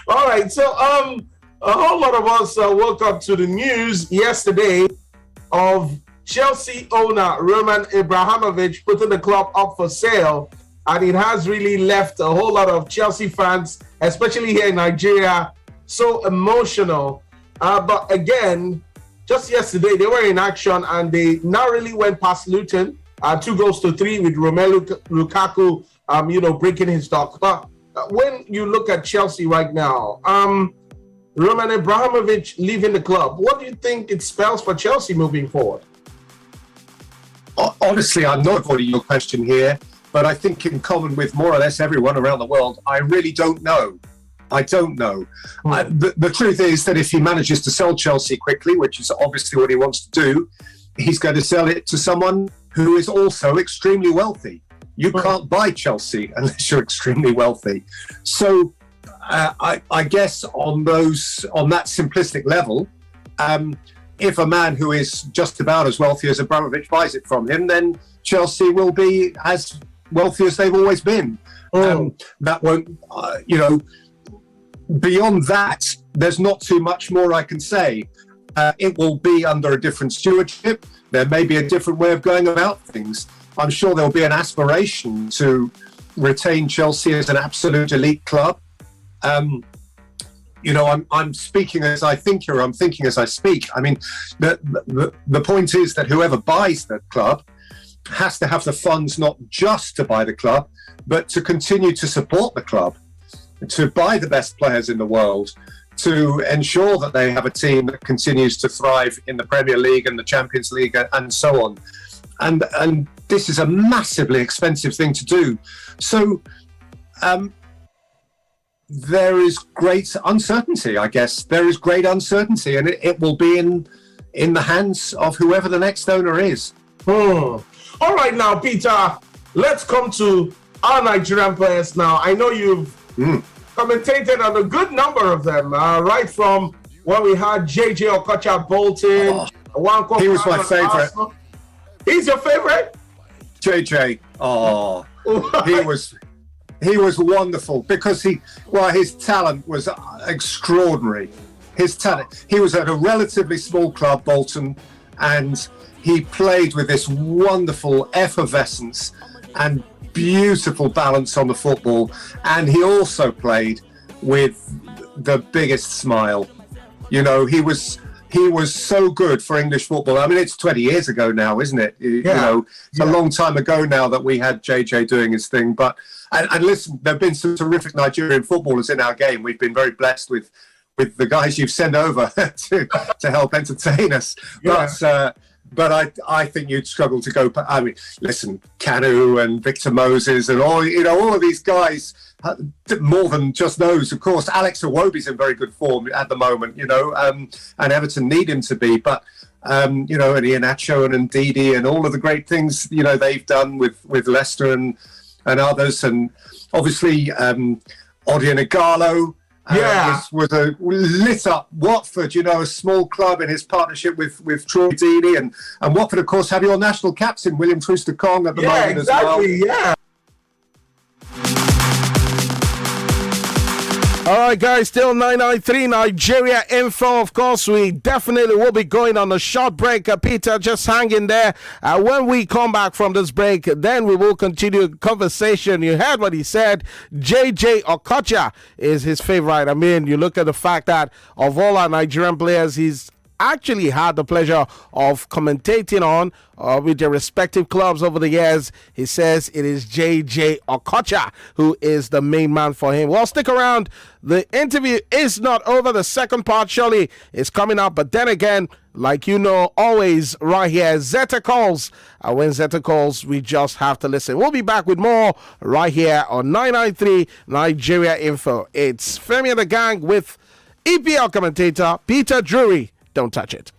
All right. So a whole lot of us woke up to the news yesterday of Chelsea owner Roman Abramovich putting the club up for sale, and it has really left a whole lot of Chelsea fans, especially here in Nigeria, so emotional. But again, just yesterday they were in action and they narrowly went past Luton, 2-3 with Romelu Lukaku, breaking his dock. But when you look at Chelsea right now, Roman Abramovich leaving the club, what do you think it spells for Chelsea moving forward? Honestly, I'm not avoiding your question here, but I think in common with more or less everyone around the world, I really don't know. I don't know. The truth is that if he manages to sell Chelsea quickly, which is obviously what he wants to do, he's going to sell it to someone who is also extremely wealthy. You can't buy Chelsea unless you're extremely wealthy. So I guess on that simplistic level, if a man who is just about as wealthy as Abramovich buys it from him, then Chelsea will be as wealthy as they've always been. That won't, beyond that, there's not too much more I can say. It will be under a different stewardship. There may be a different way of going about things. I'm sure there'll be an aspiration to retain Chelsea as an absolute elite club. I'm speaking as I think here. I'm thinking as I speak. I mean, the point is that whoever buys the club has to have the funds not just to buy the club, but to continue to support the club, to buy the best players in the world, to ensure that they have a team that continues to thrive in the Premier League and the Champions League and so on. And this is a massively expensive thing to do. So there is great uncertainty, I guess. There is great uncertainty, and it will be in the hands of whoever the next owner is. All right, now, Peter, let's come to our Nigerian players now. I know you've commentated on a good number of them, right from when we had JJ Okocha Bolton. He was my favorite. He's your favorite? JJ. Oh, he was wonderful because his talent was extraordinary. His talent. He was at a relatively small club, Bolton, and he played with this wonderful effervescence and beautiful balance on the football. And he also played with the biggest smile. He was so good for English football. I mean, it's 20 years ago now, isn't it? It's a long time ago now that we had JJ doing his thing. But and listen, there have been some terrific Nigerian footballers in our game. We've been very blessed with the guys you've sent over to help entertain us. Yeah. But I think you'd struggle to go. I mean, listen, Kanu and Victor Moses and all of these guys. More than just those, of course. Alex Iwobi's in very good form at the moment, and Everton need him to be. But and Iheanacho and Ndidi and all of the great things they've done with Leicester and others, and obviously Odion Ighalo. Was a lit up Watford, a small club in his partnership with Troy Deeney, and Watford, of course, have your national captain William Trooster-Kong at the moment as well. Yeah. All right, guys, still 993 Nigeria info. Of course, we definitely will be going on a short break. Peter, just hang in there. When we come back from this break, then we will continue the conversation. You heard what he said. JJ Okocha is his favorite. I mean, you look at the fact that of all our Nigerian players, he's actually had the pleasure of commentating on with their respective clubs over the years. He says it is JJ Okocha who is the main man for him. Well, stick around. The interview is not over. The second part surely is coming up. But then again, like always right here, Zeta calls. And when Zeta calls, we just have to listen. We'll be back with more right here on 993 Nigeria Info. It's Femi and the Gang with EPL commentator Peter Drury. Don't touch it.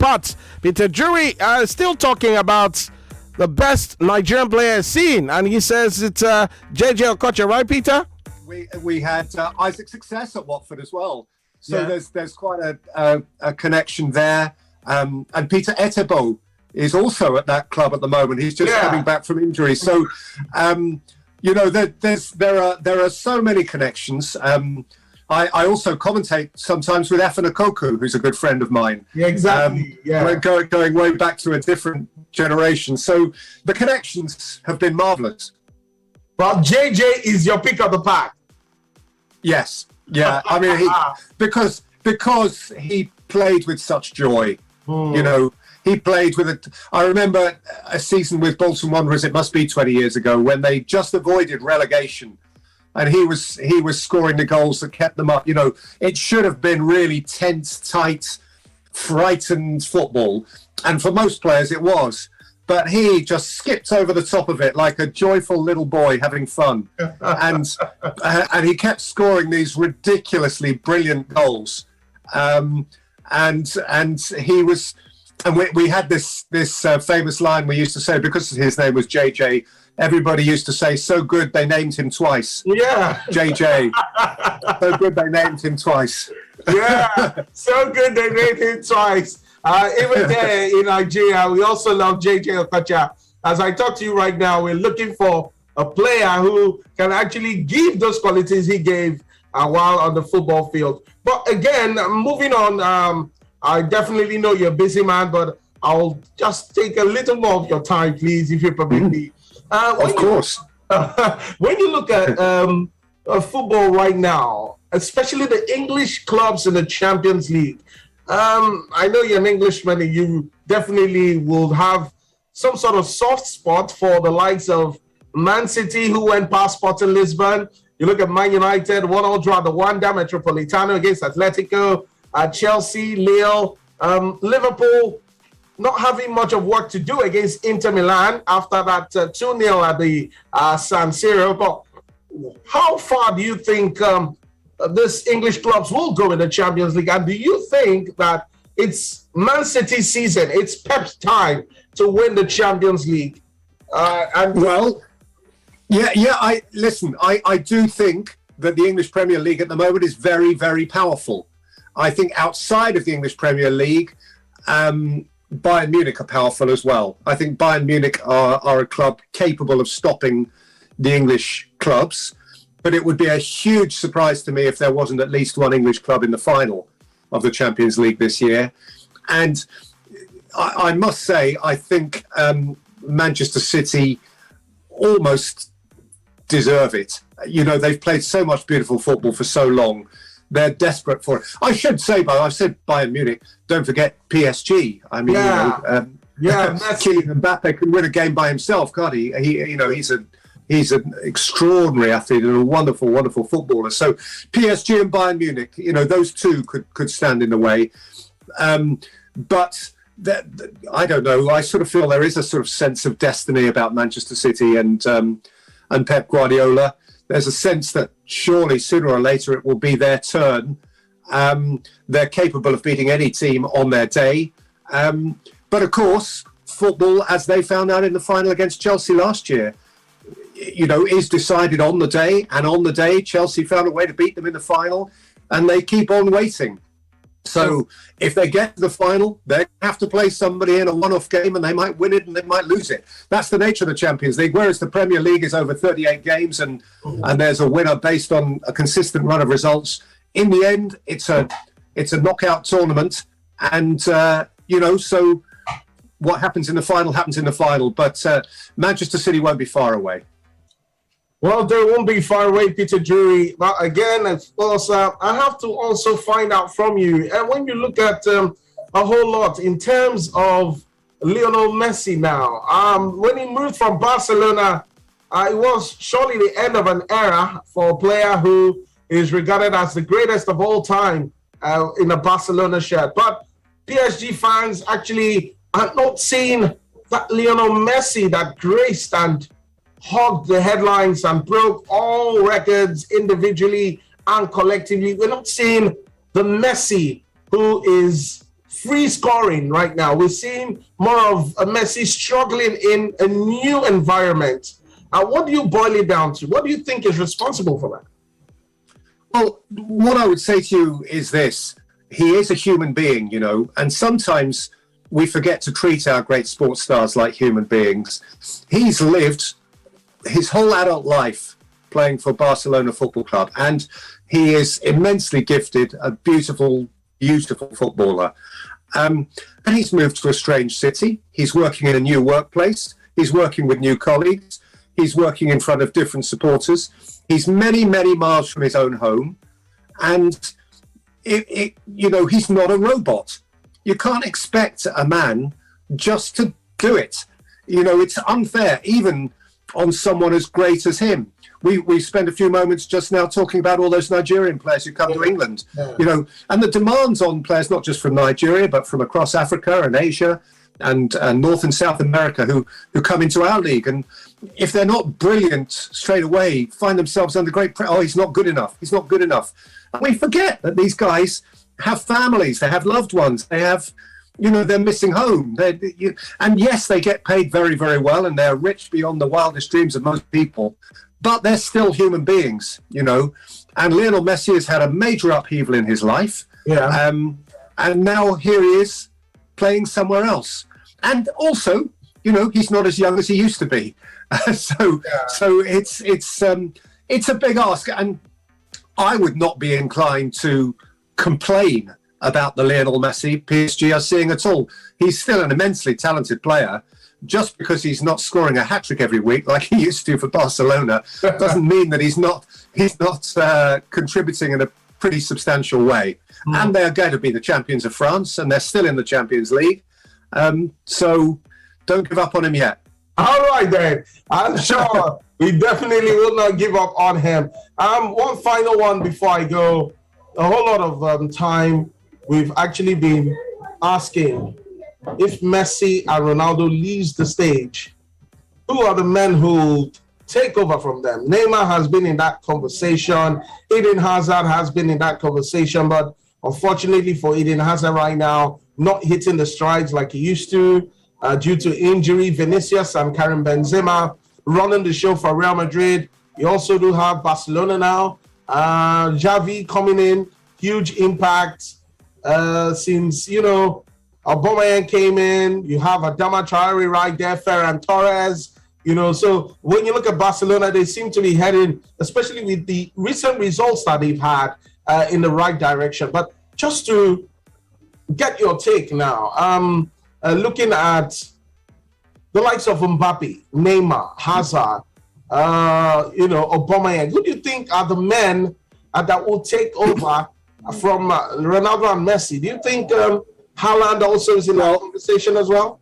Sports. Peter Drury still talking about the best Nigerian player seen, and he says it's JJ Okocha, right, Peter? We had Isaac Success at Watford as well, so there's quite a connection there. And Peter Etebo is also at that club at the moment. He's just coming back from injury, so there are so many connections. I also commentate sometimes with Efan Okoku, who's a good friend of mine. Yeah, exactly. We're going way back to a different generation. So the connections have been marvellous. But JJ is your pick of the pack. Yes. Yeah. I mean, because he played with such joy. He played with I remember a season with Bolton Wanderers, it must be 20 years ago, when they just avoided relegation. And he was scoring the goals that kept them up. It should have been really tense, tight, frightened football. And for most players, it was. But he just skipped over the top of it like a joyful little boy having fun. And he kept scoring these ridiculously brilliant goals. And he was... And we had this famous line we used to say, because his name was JJ, everybody used to say, so good they named him twice. Yeah. JJ. So good they named him twice. Yeah. So good they named him twice. Even there in Nigeria, we also love JJ Okocha. As I talk to you right now, we're looking for a player who can actually give those qualities he gave while on the football field. But again, moving on, I definitely know you're a busy man, but I'll just take a little more of your time, please, if you permit me. Of course. When you look at football right now, especially the English clubs in the Champions League, I know you're an Englishman and you definitely will have some sort of soft spot for the likes of Man City, who went past Sporting Lisbon. You look at Man United, 1-0 draw at the Wanda Metropolitano against Atletico. Chelsea, Lille, Liverpool not having much of work to do against Inter Milan after that 2-0 at the San Siro. But how far do you think this English clubs will go in the Champions League? And do you think that it's Man City season, it's Pep's time to win the Champions League? I do think that the English Premier League at the moment is very, very powerful. I think outside of the English Premier League, Bayern Munich are powerful as well. I think Bayern Munich are a club capable of stopping the English clubs, but it would be a huge surprise to me if there wasn't at least one English club in the final of the Champions League this year. And I must say, I think Manchester City almost deserve it. They've played so much beautiful football for so long. They're desperate for it. I should say, I've said Bayern Munich. Don't forget PSG. I mean, Kylian Mbappe can win a game by himself, can't he? He's an extraordinary athlete and a wonderful, wonderful footballer. So PSG and Bayern Munich, those two could stand in the way. But I don't know. I sort of feel there is a sort of sense of destiny about Manchester City and Pep Guardiola. There's a sense that surely sooner or later it will be their turn. They're capable of beating any team on their day. But of course, football, as they found out in the final against Chelsea last year, is decided on the day. And on the day, Chelsea found a way to beat them in the final, and they keep on waiting. So if they get to the final, they have to play somebody in a one-off game, and they might win it and they might lose it. That's the nature of the Champions League, whereas the Premier League is over 38 games and there's a winner based on a consistent run of results. In the end, it's a knockout tournament, and so what happens in the final happens in the final. But Manchester City won't be far away. Well, they won't be far away, Peter Drury. But again, of course, I have to also find out from you. And when you look at a whole lot in terms of Lionel Messi now, when he moved from Barcelona, it was surely the end of an era for a player who is regarded as the greatest of all time in a Barcelona shirt. But PSG fans actually are not seeing that Lionel Messi that graced and hogged the headlines and broke all records individually and collectively. We're not seeing the Messi who is free scoring right now. We're seeing more of Messi struggling in a new environment. What do you boil it down to? What do you think is responsible for that? Well, what I would say to you is this. He is a human being, you know, and sometimes we forget to treat our great sports stars like human beings. He's lived his whole adult life playing for Barcelona Football Club, and he is immensely gifted, a beautiful, beautiful footballer. And he's moved to a strange city. He's working in a new workplace. He's working with new colleagues. He's working in front of different supporters. He's many, many miles from his own home. And, you know, he's not a robot. You can't expect a man just to do it. You know, it's unfair, even on someone as great as him. We spent a few moments just now talking about all those Nigerian players who come to England, you know, and the demands on players, not just from Nigeria, but from across Africa and Asia and North and South America who come into our league. And if they're not brilliant straight away, find themselves under great pressure. Oh, he's not good enough. He's not good enough. And we forget that these guys have families, they have loved ones, they have, you know, they're missing home. And yes, they get paid very, very well, and they're rich beyond the wildest dreams of most people, but they're still human beings, you know. And Lionel Messi has had a major upheaval in his life. Yeah. And now here he is playing somewhere else. And also, you know, he's not as young as he used to be. So it's a big ask. And I would not be inclined to complain about the Lionel Messi PSG are seeing at all. He's still an immensely talented player. Just because he's not scoring a hat-trick every week like he used to for Barcelona doesn't mean that he's not contributing in a pretty substantial way. And they're going to be the champions of France, and they're still in the Champions League. So don't give up on him yet. All right, then. I'm sure we definitely will not give up on him. One final one before I go. A whole lot of time we've actually been asking, if Messi and Ronaldo leaves the stage, who are the men who take over from them? Neymar has been in that conversation. Eden Hazard has been in that conversation, but unfortunately for Eden Hazard right now, not hitting the strides like he used to due to injury. Vinicius and Karim Benzema running the show for Real Madrid. You also do have Barcelona now. Xavi coming in, huge impact since, you know, Aubameyang came in. You have Adama Traore right there, Ferran Torres, you know. So when you look at Barcelona, they seem to be heading, especially with the recent results that they've had, in the right direction. But just to get your take now, looking at the likes of Mbappe, Neymar, Hazard, you know, Aubameyang, who do you think are the men that will take over from Ronaldo and Messi? Do you think Haaland also is in that conversation as well?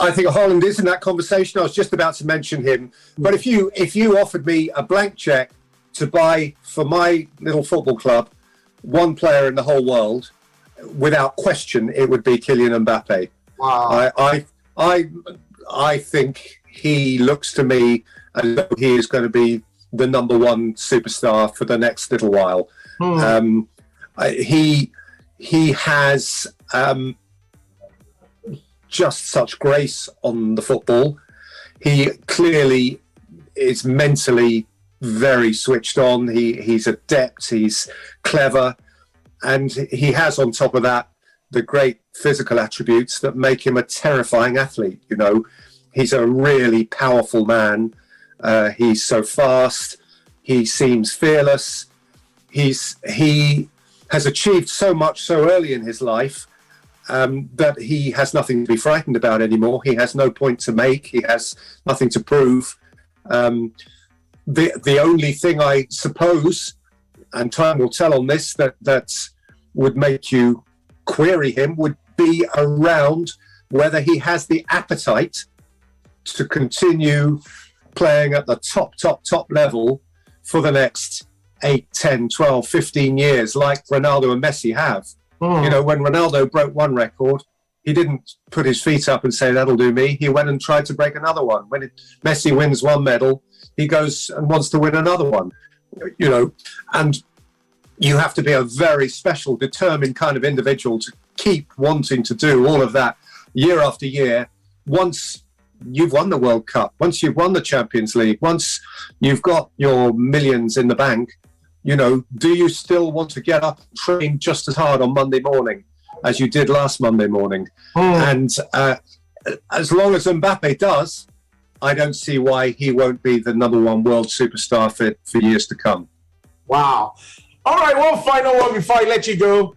I think Haaland is in that conversation. I was just about to mention him. But if you offered me a blank check to buy for my little football club one player in the whole world, without question, it would be Kylian Mbappe. Wow. I think he looks to me as though he is going to be the number one superstar for the next little while. He has just such grace on the football. He clearly is mentally very switched on. He's adept, he's clever, and he has on top of that the great physical attributes that make him a terrifying athlete. You know, he's a really powerful man. He's so fast. He seems fearless. He has achieved so much so early in his life that he has nothing to be frightened about anymore. He has no point to make. He has nothing to prove. The only thing, I suppose, and time will tell on this, that would make you query him would be around whether he has the appetite to continue playing at the top level for the next 8, 10, 12, 15 years like Ronaldo and Messi have. You know, when Ronaldo broke one record, he didn't put his feet up and say, that'll do me. He went and tried to break another one. When Messi wins one medal, he goes and wants to win another one. You know, and you have to be a very special, determined kind of individual keep wanting to do all of that year after year. Once you've won the World Cup, once you've won the Champions League, once you've got your millions in the bank, do you still want to get up and train just as hard on Monday morning as you did last Monday morning? And as long as Mbappe does, I don't see why he won't be the number one world superstar for years to come. Wow. All right, one final one before I let you go.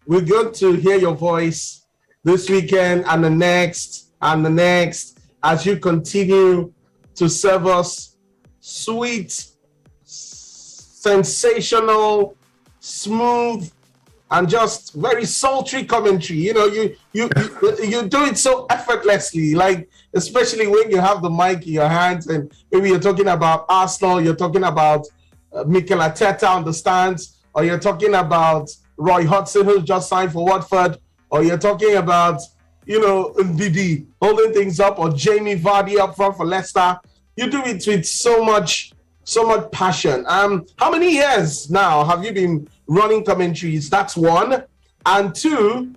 We're good to hear your voice this weekend and the next, as you continue to serve us sweet, sensational, smooth, and just very sultry commentary. You do it so effortlessly, like especially when you have the mic in your hands and maybe you're talking about Arsenal, you're talking about Mikel Arteta on the stands, or you're talking about Roy Hodgson who just signed for Watford, or you're talking about Ndidi holding things up, or Jamie Vardy up front for Leicester. You do it with so much passion. How many years now have you been running commentaries? That's one. And two,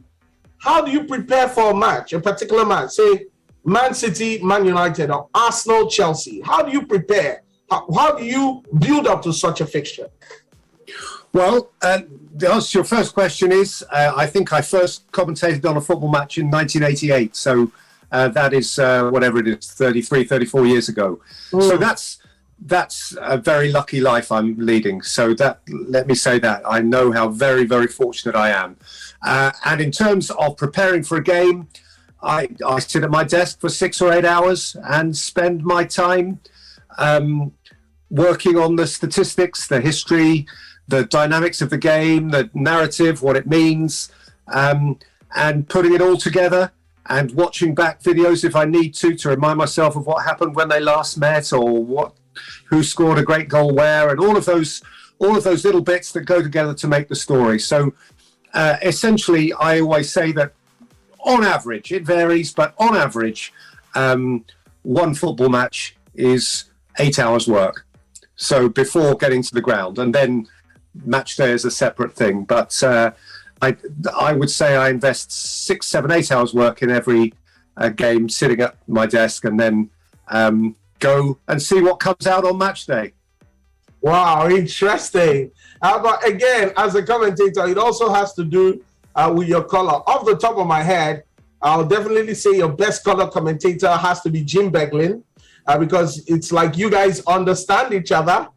how do you prepare for a match, a particular match? Say Man City, Man United, or Arsenal, Chelsea. How do you prepare? How do you build up to such a fixture? Well, the answer to your first question is, I think I first commentated on a football match in 1988. So that is, whatever it is, 34 years ago. So that's a very lucky life I'm leading. So let me say that. I know how very, very fortunate I am. And in terms of preparing for a game, I sit at my desk for 6 or 8 hours and spend my time working on the statistics, the history, the dynamics of the game, the narrative, what it means, and putting it all together and watching back videos if I need to remind myself of what happened when they last met, or who scored a great goal where, and all of those little bits that go together to make the story. So essentially, I always say that on average, it varies, but on average, one football match is 8 hours work. So before getting to the ground, and then match day is a separate thing. But I would say I invest 6, 7, 8 hours work in every game, sitting at my desk, and then go and see what comes out on match day. Wow, interesting. But again, as a commentator, it also has to do with your color. Off the top of my head, I'll definitely say your best color commentator has to be Jim Beglin, because it's like you guys understand each other.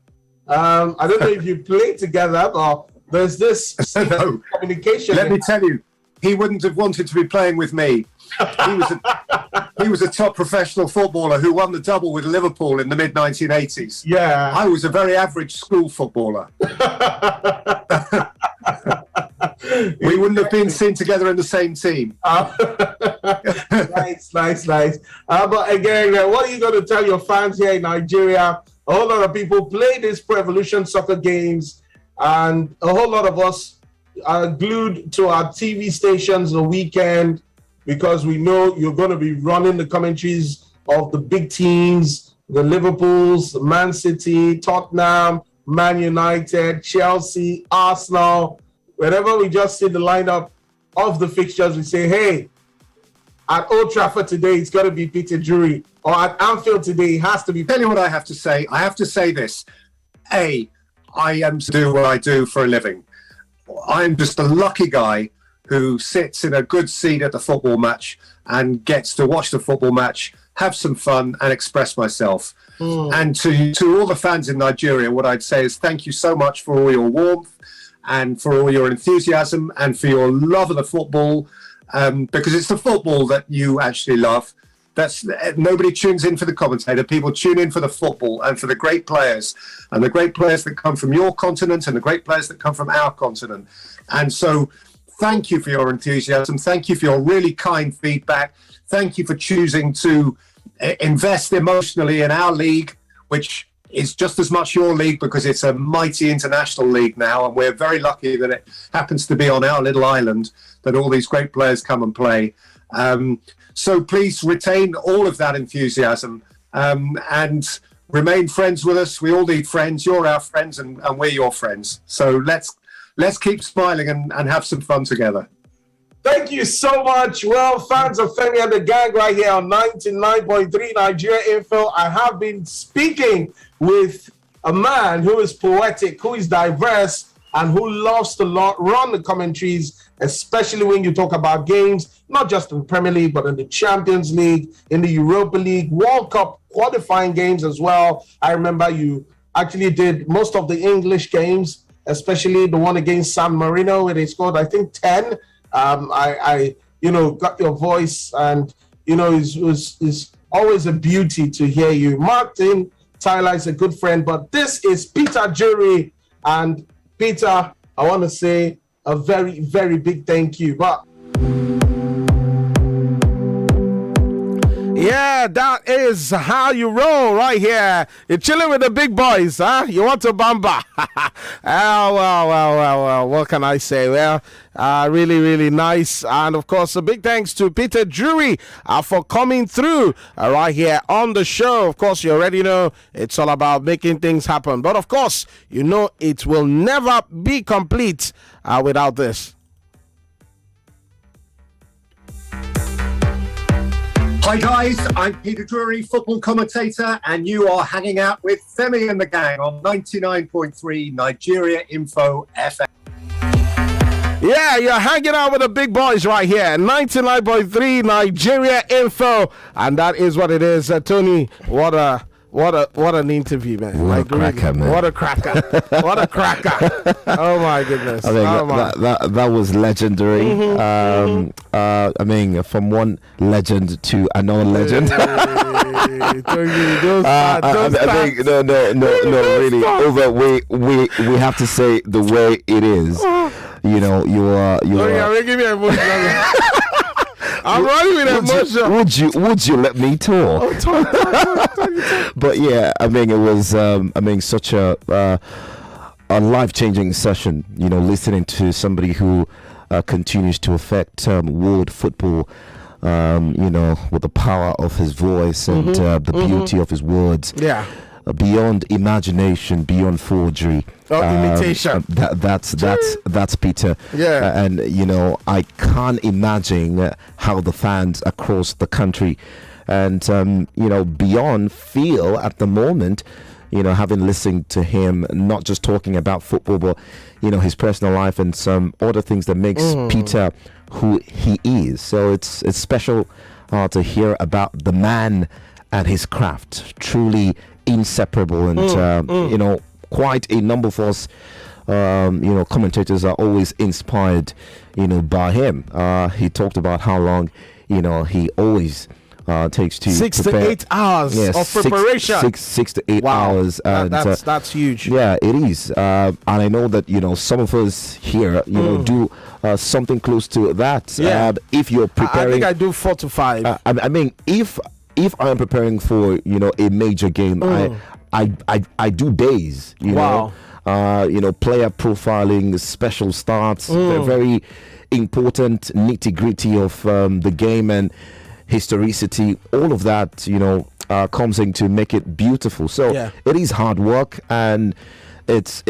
I don't know if you play together, but there's this no. communication. Let me tell you, he wouldn't have wanted to be playing with me. He was a top professional footballer who won the double with Liverpool in the mid-1980s. Yeah. I was a very average school footballer. We wouldn't have been seen together in the same team. Nice. But again, what are you going to tell your fans here in Nigeria? A whole lot of people play these Pro Evolution soccer games, and a whole lot of us are glued to our TV stations the weekend, because we know you're going to be running the commentaries of the big teams, the Liverpools, the Man City, Tottenham, Man United, Chelsea, Arsenal. Whenever we just see the lineup of the fixtures, we say, hey, at Old Trafford today, it's got to be Peter Drury. Or at Anfield today, it has to be... Tell you what I have to say. I have to say this. I am to do what I do for a living. I'm just a lucky guy who sits in a good seat at the football match and gets to watch the football match, have some fun, and express myself. And to all the fans in Nigeria, what I'd say is thank you so much for all your warmth and for all your enthusiasm and for your love of the football, because it's the football that you actually love. Nobody tunes in for the commentator. People tune in for the football and for the great players, and the great players that come from your continent and the great players that come from our continent. And so thank you for your enthusiasm. Thank you for your really kind feedback. Thank you for choosing to invest emotionally in our league, which is just as much your league because it's a mighty international league now, and we're very lucky that it happens to be on our little island that all these great players come and play. So please retain all of that enthusiasm and remain friends with us. We all need friends. You're our friends, and we're your friends. So let's let's keep smiling and have some fun together. Thank you so much. Well, fans of Femi and the Gang right here on 99.3 Nigeria Info. I have been speaking with a man who is poetic, who is diverse, and who loves to run the commentaries, especially when you talk about games, not just in the Premier League, but in the Champions League, in the Europa League, World Cup qualifying games as well. I remember you actually did most of the English games, especially the one against San Marino, where they scored, I think, 10. I got your voice, and it's always a beauty to hear you. Martin Tyler is a good friend, but this is Peter Drury, and Peter, I want to say a very, very big thank you. But yeah, that is how you roll right here. You're chilling with the big boys, huh? You want to bamba? Well, what can I say? Well, really, really nice. And of course, a big thanks to Peter Drury for coming through right here on the show. Of course, you already know it's all about making things happen. But of course, you know it will never be complete without this. Hi guys, I'm Peter Drury, football commentator, and you are hanging out with Femi and the Gang on 99.3 Nigeria Info FM. Yeah, you're hanging out with the big boys right here, 99.3 Nigeria Info, and that is what it is. Tony, what an interview, man! What a cracker, man! What a cracker! What a cracker! Oh my goodness! I think that was legendary. I mean, from one legend to another legend. I think no, really. We have to say the way it is. You know, you are. You're making me emotional. I'm running with emotion. Would you let me talk? But yeah, I mean, it was such a life-changing session. You know, listening to somebody who continues to affect world football. With the power of his voice and the beauty of his words. Yeah. Beyond imagination, beyond forgery, imitation. That's Peter. Yeah. And I can't imagine how the fans across the country and beyond feel at the moment. Having listened to him, not just talking about football, but his personal life and some other things that makes Peter who he is. So it's special to hear about the man and his craft. Truly inseparable, and quite a number of us commentators are always inspired by him. He talked about how long he always takes to 6 prepare. to 8 hours of preparation. Six to eight hours. And, that's huge. Yeah, it is. And I know that some of us here do something close to that. Yeah. If you're preparing, I think I do 4 to 5. I mean, if I'm preparing for a major game, I do days. Wow. Player profiling, special starts, the very important nitty gritty of the game and historicity. All of that, comes in to make it beautiful. So it is hard work, and it's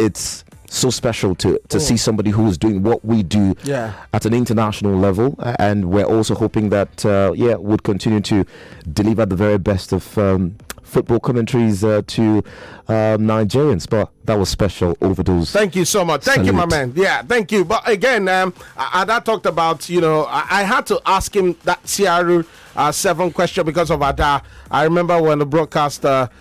so special to see somebody who is doing what we do at an international level, and we're also hoping that would continue to deliver the very best of football commentaries to Nigerians. But that was special overdose. Thank you so much. Thank you, my man. Yeah, thank you. But again, I talked about, I had to ask him that CR7 question because of Ada. I remember when the broadcast, not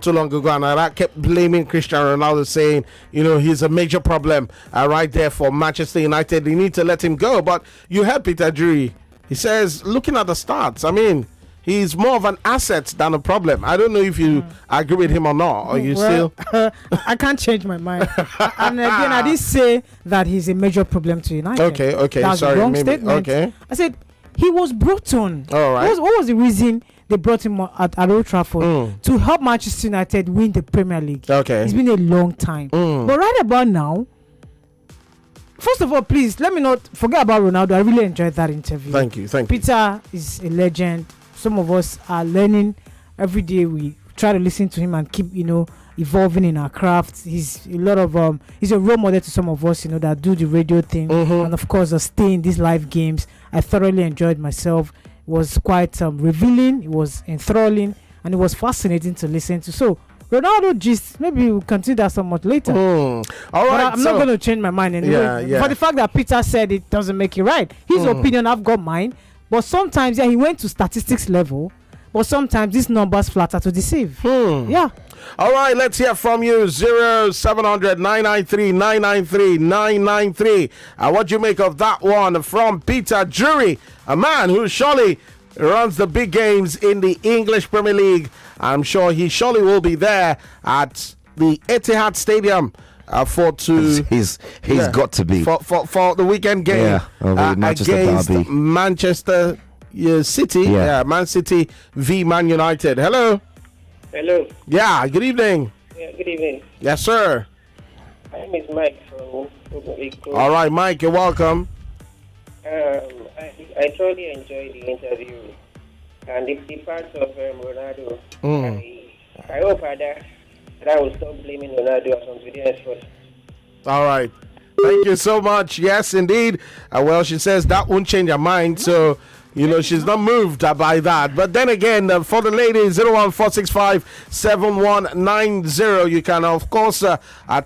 too long ago, and I kept blaming Cristiano Ronaldo, saying, he's a major problem right there for Manchester United. They need to let him go. But you heard Peter Drury. He says, looking at the stats, I mean, he's more of an asset than a problem. I don't know if you agree with him or not. Or you still? I can't change my mind. And again, I didn't say that he's a major problem to United. Okay. That's Sorry, a wrong maybe. statement. Okay. I said he was brought on. All right. What was the reason they brought him at Old Trafford? To help Manchester United win the Premier League. Okay. It's been a long time. But right about now, first of all, please let me not forget about Ronaldo. I really enjoyed that interview. Thank you. Peter is a legend. Some of us are learning every day. We try to listen to him and keep evolving in our craft. He's a lot of he's a role model to some of us, that do the radio thing, and of course stay in these live games. I thoroughly enjoyed myself. It was quite revealing, it was enthralling, and it was fascinating to listen to. So Ronaldo gist, maybe we'll continue that somewhat later. All right, I'm not going to change my mind anyway. For the fact that Peter said it doesn't make it right. His opinion, I've got mine. But sometimes, he went to statistics level. But sometimes these numbers flatter to deceive. Yeah. All right, let's hear from you. 0700 993 993 993. What do you make of that one from Peter Drury, a man who surely runs the big games in the English Premier League? I'm sure he surely will be there at the Etihad Stadium he's got to be for the weekend game against Manchester City. Man City v Man United. Hello. Yeah, good evening. Good evening. Yes, sir. My name is Mike from Liverpool. All right, Mike, you're welcome. I truly enjoyed the interview and the part of Ronaldo. I hope that I will stop blaming Ronaldo as on today's first. All right. Thank you so much. Yes, indeed. Well, she says that won't change her mind. So, she's not moved by that. But then again, for the ladies, 014657190, you can, of course,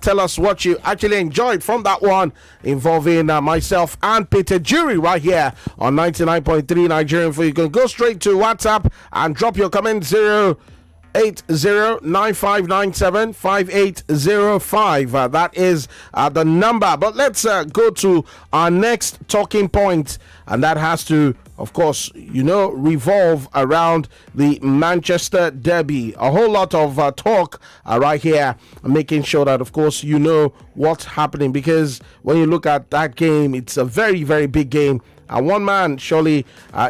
tell us what you actually enjoyed from that one involving myself and Peter Drury right here on 99.3 Nigerian Info. You can go straight to WhatsApp and drop your comment 08095975805. That is the number. But let's go to our next talking point, and that has to, of course, revolve around the Manchester derby. A whole lot of talk right here, making sure that, of course, what's happening, because when you look at that game, it's a very, very big game. And one man surely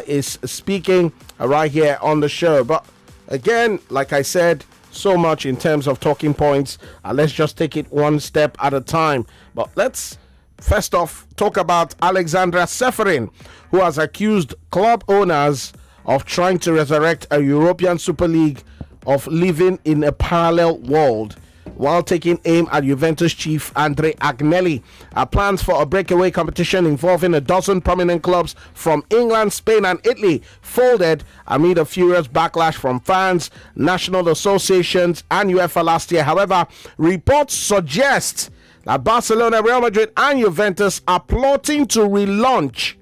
is speaking right here on the show. But again, like I said, so much in terms of talking points. Let's just take it one step at a time. But let's first off talk about Alexandra Seferin, who has accused club owners of trying to resurrect a European Super League of living in a parallel world, while taking aim at Juventus chief Andre Agnelli. Plans for a breakaway competition involving a dozen prominent clubs from England, Spain and Italy folded amid a furious backlash from fans, national associations and UEFA last year. However, reports suggest that Barcelona, Real Madrid and Juventus are plotting to relaunch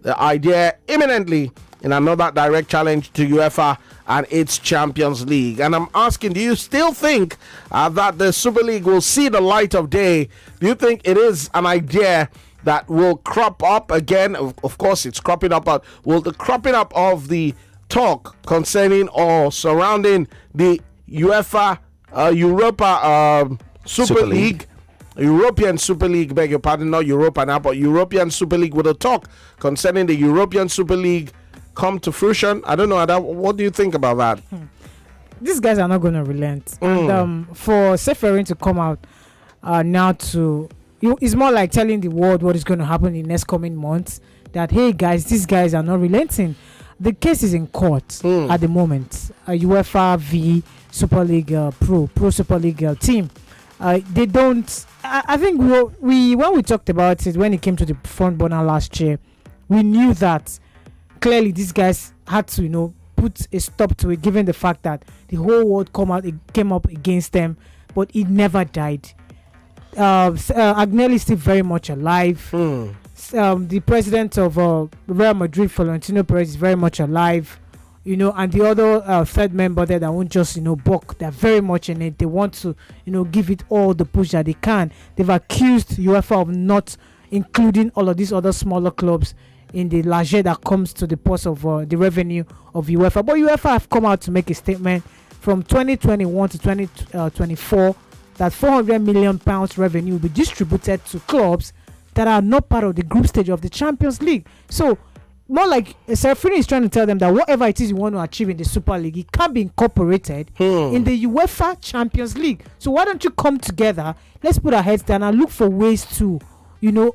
the idea imminently in another direct challenge to UEFA and its Champions League. And I'm asking, do you still think that the Super League will see the light of day? Do you think it is an idea that will crop up again? Of course, it's cropping up, but will the cropping up of the talk concerning or surrounding the UEFA Europa Super League, European Super League, beg your pardon, not Europa now, but European Super League, with a talk concerning the European Super League come to fruition? I don't know, Ada, what do you think about that? These guys are not going to relent. And for Seferin to come out now it's more like telling the world what is going to happen in the next coming months, that, hey guys, these guys are not relenting. The case is in court at the moment. UEFA v Super League Pro Super League team. They don't. I think we when we talked about it when it came to the front burner last year, we knew that clearly these guys had to put a stop to it, given the fact that the whole world came up against them, but it never died. Agnelli is still very much alive. The president of Real Madrid, Florentino Perez, is very much alive. And the other third member there that won't just, balk. They're very much in it. They want to, give it all the push that they can. They've accused UEFA of not including all of these other smaller clubs in the largesse that comes to the purse of the revenue of UEFA. But UEFA have come out to make a statement from 2021 to 2024 that £400 million revenue will be distributed to clubs that are not part of the group stage of the Champions League. So, more like Seferin is trying to tell them that whatever it is you want to achieve in the Super League, it can be incorporated in the UEFA Champions League. So why don't you come together? Let's put our heads down and look for ways to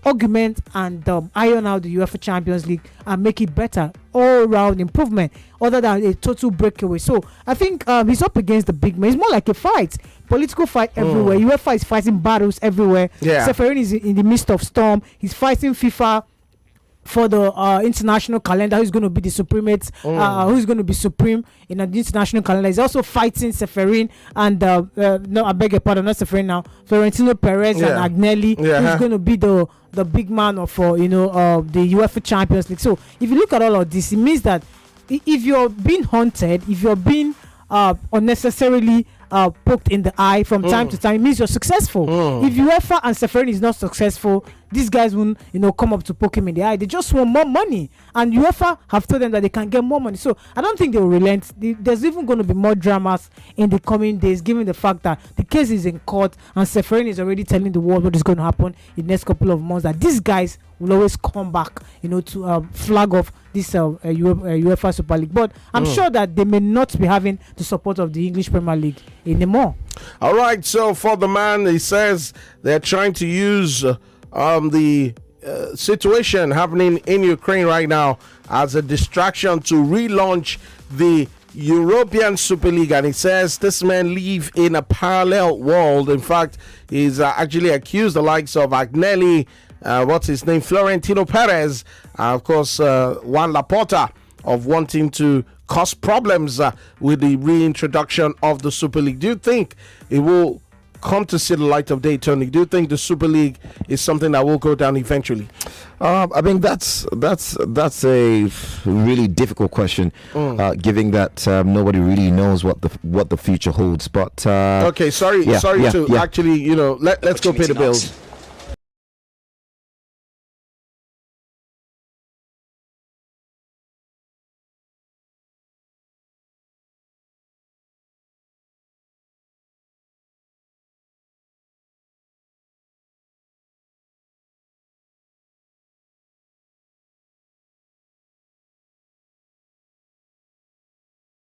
augment and iron out the UEFA Champions League and make it better, all round improvement, other than a total breakaway. So I think he's up against the big man. It's more like a fight, political fight everywhere. UEFA is fighting battles everywhere. Seferin is in the midst of storm. He's fighting FIFA for the international calendar, who's going to be the supremate, who's going to be supreme in the international calendar. He's also fighting Seferin and no, I beg your pardon, not Seferin now, Florentino Perez and Agnelli, who's going to be the big man of the UEFA Champions League. So if you look at all of this, it means that if you're being haunted, if you're being unnecessarily poked in the eye from time to time, it means you're successful. If UEFA and Seferin is not successful, these guys won't come up to poke him in the eye. They just want more money, and UEFA have told them that they can get more money. So I don't think they will relent. There's even going to be more dramas in the coming days, given the fact that the case is in court and Seferin is already telling the world what is going to happen in the next couple of months, that these guys will always come back to flag off this UEFA Super League. But I'm sure that they may not be having the support of the English Premier League anymore. All right, so for the man, he says they're trying to use the situation happening in Ukraine right now as a distraction to relaunch the European Super League, and he says this man live in a parallel world. In fact, he's actually accused the likes of Agnelli, Florentino Perez, of course, Juan Laporta, of wanting to cause problems with the reintroduction of the Super League. Do you think it will come to see the light of day, Tony? Do you think the Super League is something that will go down eventually? I mean, that's a really difficult question, given that nobody really knows what the future holds. But okay, sorry to actually, let's go pay the bills.